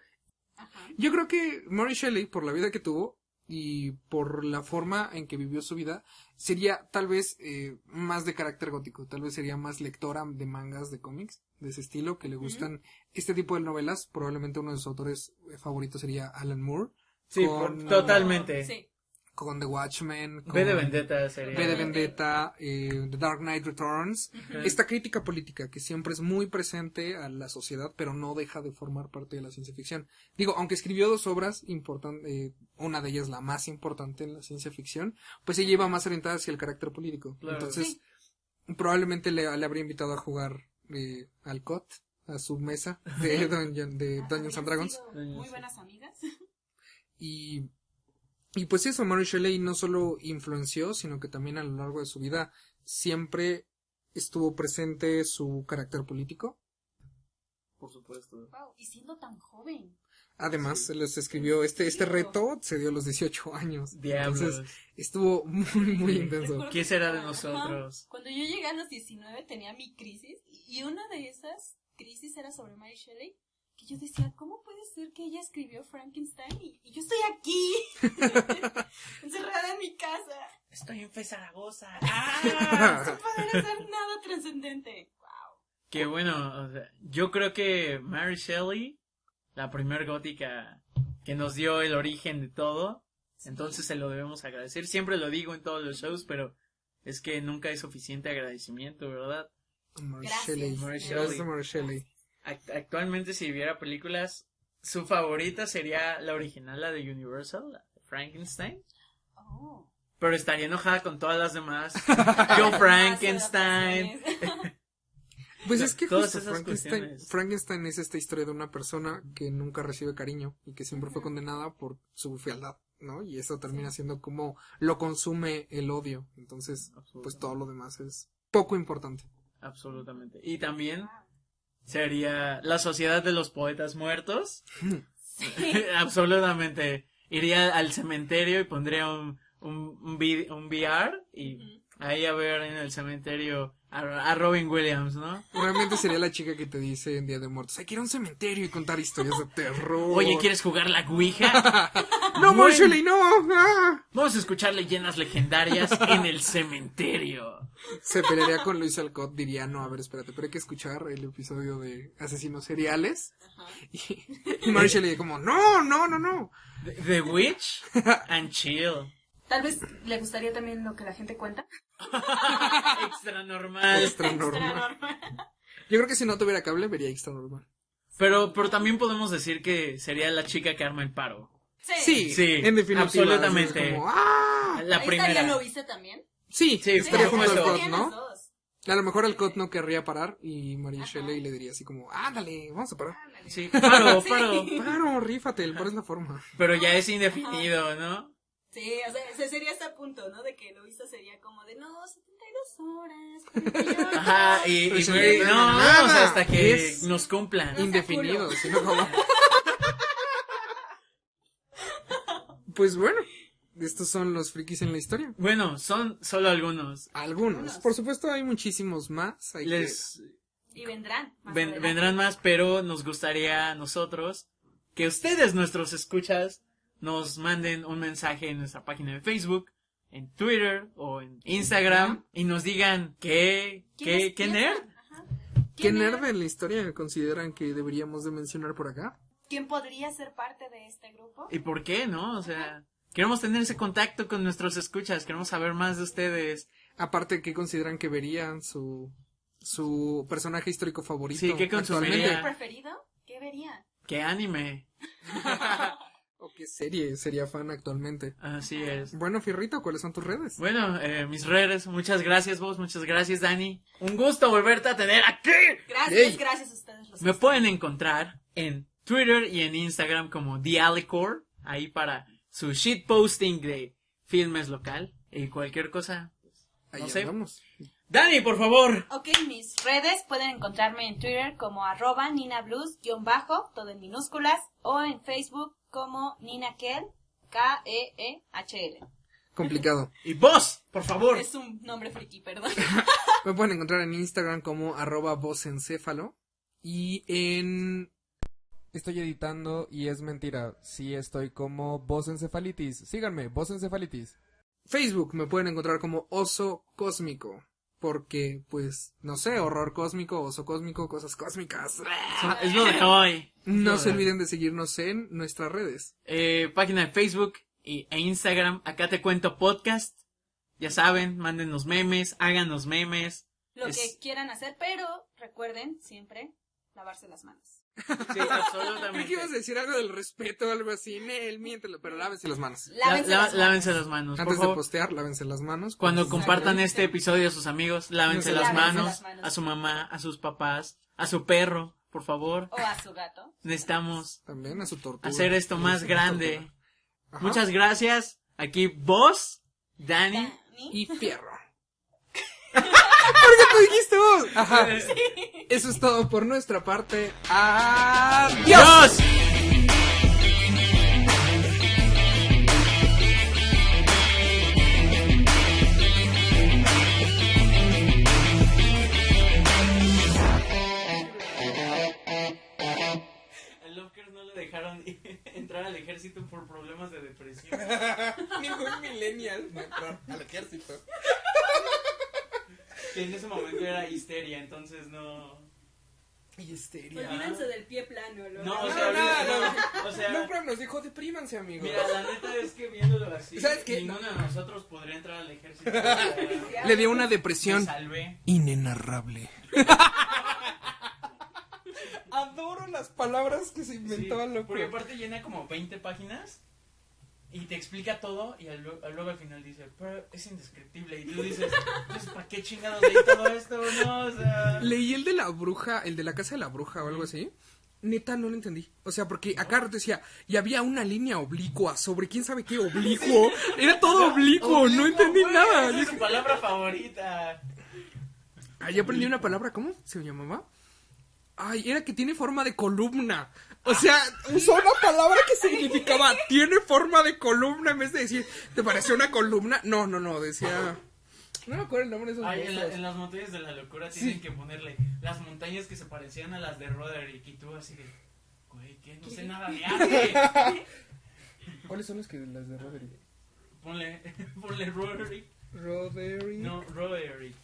Ajá. Yo creo que Mary Shelley, por la vida que tuvo y por la forma en que vivió su vida, sería tal vez más de carácter gótico. Tal vez sería más lectora de mangas, de cómics, de ese estilo, que le gustan este tipo de novelas. Probablemente uno de sus autores favoritos sería Alan Moore. Sí, totalmente. Sí. Con The Watchmen, con V de Vendetta sería. V de Vendetta, The Dark Knight Returns. Esta crítica política que siempre es muy presente a la sociedad, pero no deja de formar parte de la ciencia ficción. Digo, aunque escribió 2 obras importantes, una de ellas la más importante en la ciencia ficción, pues ella iba más orientada hacia el carácter político. Claro. Entonces, probablemente le habría invitado a jugar al COD, a su mesa de Dungeons and Dragons. Muy buenas amigas. Y pues eso, Mary Shelley no solo influenció, sino que también a lo largo de su vida siempre estuvo presente su carácter político. Por supuesto. Wow, y siendo tan joven. Además, se les escribió este reto, se dio a los 18 años. Diablos. Entonces, estuvo muy intenso. ¿Qué será de nosotros? Ajá. Cuando yo llegué a los 19 tenía mi crisis, y una de esas crisis era sobre Mary Shelley, que yo decía, ¿cómo puede ser que ella escribió Frankenstein y yo estoy aquí? Encerrada en mi casa. Estoy en Zaragoza. Sin poder hacer nada trascendente. Wow. Qué bueno, o sea, yo creo que Mary Shelley, la primer gótica que nos dio el origen de todo, entonces se lo debemos agradecer. Siempre lo digo en todos los shows, pero es que nunca hay suficiente agradecimiento, ¿verdad? Mary Gracias. Shelley. Mary Gracias Shelley. a Mary Shelley. Actualmente, si viera películas, su favorita sería la original, la de Universal, la de Frankenstein. Oh. Pero estaría enojada con todas las demás. Yo Frankenstein. Pues es que Todas justo esas cuestiones. Frankenstein es esta historia de una persona que nunca recibe cariño y que siempre fue condenada por su fealdad, ¿no? Y eso termina siendo como lo consume el odio. Entonces, pues todo lo demás es poco importante. Absolutamente. Y también sería la Sociedad de los Poetas Muertos. Sí. Absolutamente. Iría al cementerio y pondría un VR y ahí a ver en el cementerio a Robin Williams, ¿no? Realmente sería la chica que te dice en Día de Muertos, hay que ir a un cementerio y contar historias de terror. Oye, ¿quieres jugar la Ouija? ¡No, Bueno. Marshall, no! ¡Ah! Vamos a escuchar leyendas legendarias en el cementerio. Se pelearía con Luis Alcott, diría, no, a ver, espérate, pero hay que escuchar el episodio de Asesinos Seriales. Y Marshall le dice como, no. The Witch and Chill. Tal vez le gustaría también lo que la gente cuenta. Extra normal. Extra normal. Yo creo que si no tuviera cable, vería extra normal. Pero también podemos decir que sería la chica que arma el paro. Sí, Sí, en definitiva. absolutamente. Es como, ¡ah! La Ahí primera. estaría Lovise también. Sí, Sí, estaría por junto al supuesto. Cot, Estarían ¿no? las dos. A lo mejor Alcott no querría parar y Mary Shelley le diría así como, ándale, vamos a parar. Sí, paro. Paro, rífate, el paro es la forma. Pero ya es indefinido, ¿no? Sí, o sea, ese sería hasta punto, ¿no? De que Lovisa sería como de, no, 72 horas, 48. Ajá, y Pero Mary, sí, no, nada, o sea, hasta que es nos cumplan. Indefinido, sino como... Pues bueno, estos son los frikis en la historia. Bueno, son solo algunos. Algunos. Por supuesto hay muchísimos más. Y vendrán. Vendrán más, pero nos gustaría a nosotros que ustedes, nuestros escuchas, nos manden un mensaje en nuestra página de Facebook, en Twitter o en Instagram y nos digan qué nerd. Ajá. ¿Qué nerd de la historia consideran que deberíamos de mencionar por acá? ¿Quién podría ser parte de este grupo? ¿Y por qué, no? O sea, queremos tener ese contacto con nuestros escuchas, queremos saber más de ustedes. Aparte, ¿qué consideran que verían su personaje histórico favorito? Sí, ¿qué consumiría? ¿Su preferido? ¿Qué verían? ¿Qué anime? ¿O qué serie sería fan actualmente? Así es. Bueno, Fierrito, ¿cuáles son tus redes? Bueno, mis redes, muchas gracias vos, muchas gracias Dani. Un gusto volverte a tener aquí. Gracias a ustedes. Me pueden encontrar en Twitter y en Instagram como TheAlicore, ahí para su shitposting de filmes local y cualquier cosa. Ahí No sé. andamos. Dani, por favor. Ok, mis redes pueden encontrarme en Twitter como @NinaBlues_, todo en minúsculas, o en Facebook como NinaKel, KEEHL. Complicado. Y vos, por favor. Es un nombre friki, perdón. Me pueden encontrar en Instagram como @vozencéfalo. Y en... Estoy editando y es mentira. Sí, estoy como Vozencefalitis. Síganme, Vozencefalitis. Facebook me pueden encontrar como Oso Cósmico. Porque, pues, no sé, horror cósmico, oso cósmico, cosas cósmicas. Es lo de hoy. No se olviden de seguirnos en nuestras redes. Página de Facebook e Instagram, Acá Te Cuento Podcast. Ya saben, mándenos memes, háganos memes. Lo que quieran hacer, pero recuerden siempre lavarse las manos. Sí, Creí absolutamente. que ibas a decir algo del respeto o algo así. Nel, miéntelo, pero lávense las manos. Lávense las manos. Antes por de favor. postear, lávense las manos. Cuando compartan este episodio a sus amigos, lávense las Lávense manos, las manos. a su mamá, a sus papás, a su perro, por favor. O a su gato. Necesitamos También a su tortuga. hacer esto más Sí, grande. tortuga. Ajá. Muchas gracias. Aquí vos, Dani. Dani. Y fierro. ¿Por qué tú dijiste vos? Ajá. Eso es todo por nuestra parte. ¡Adiós! ¡Dios! A Lovecraft no le dejaron entrar al ejército por problemas de depresión. Ningún millennial va a entrar al ejército. Que en ese momento era histeria, entonces no. Y histeria. Olvídense del pie plano, ¿no? No, o No, sea, no. o sea, Lovecraft nos dijo, deprímanse, amigos. mira, la neta es que viéndolo así, ¿Sabes qué? ninguno de nosotros podría entrar al ejército. Le dio una Me depresión salvé. inenarrable. Adoro las palabras que se Sí, inventó porque Lovecraft. aparte llena como 20 páginas y te explica todo y luego al final dice, pero es indescriptible. Y tú dices, entonces, ¿para qué chingados leí todo esto? No, o sea... Leí el de la bruja, el de la casa de la bruja o algo así. Neta, no lo entendí. O sea, porque acá decía, y había una línea oblicua sobre quién sabe qué oblicuo. Era todo oblicuo, no entendí güey, nada. esa es su palabra favorita. Ahí aprendí una palabra, ¿cómo se llamaba? Ay, era que tiene forma de columna. O sea, usó una palabra que significaba tiene forma de columna en vez de decir, ¿te pareció una columna? No, decía... No me acuerdo el nombre de esos Ay, monstruos. en las montañas de la locura Sí. tienen que ponerle las montañas que se parecían a las de Roderick y tú así de, güey, ¿qué? No sé nada de arte. ¿Cuáles son las que las de Roderick? Ponle Roderick. Roderick. No, Roderick.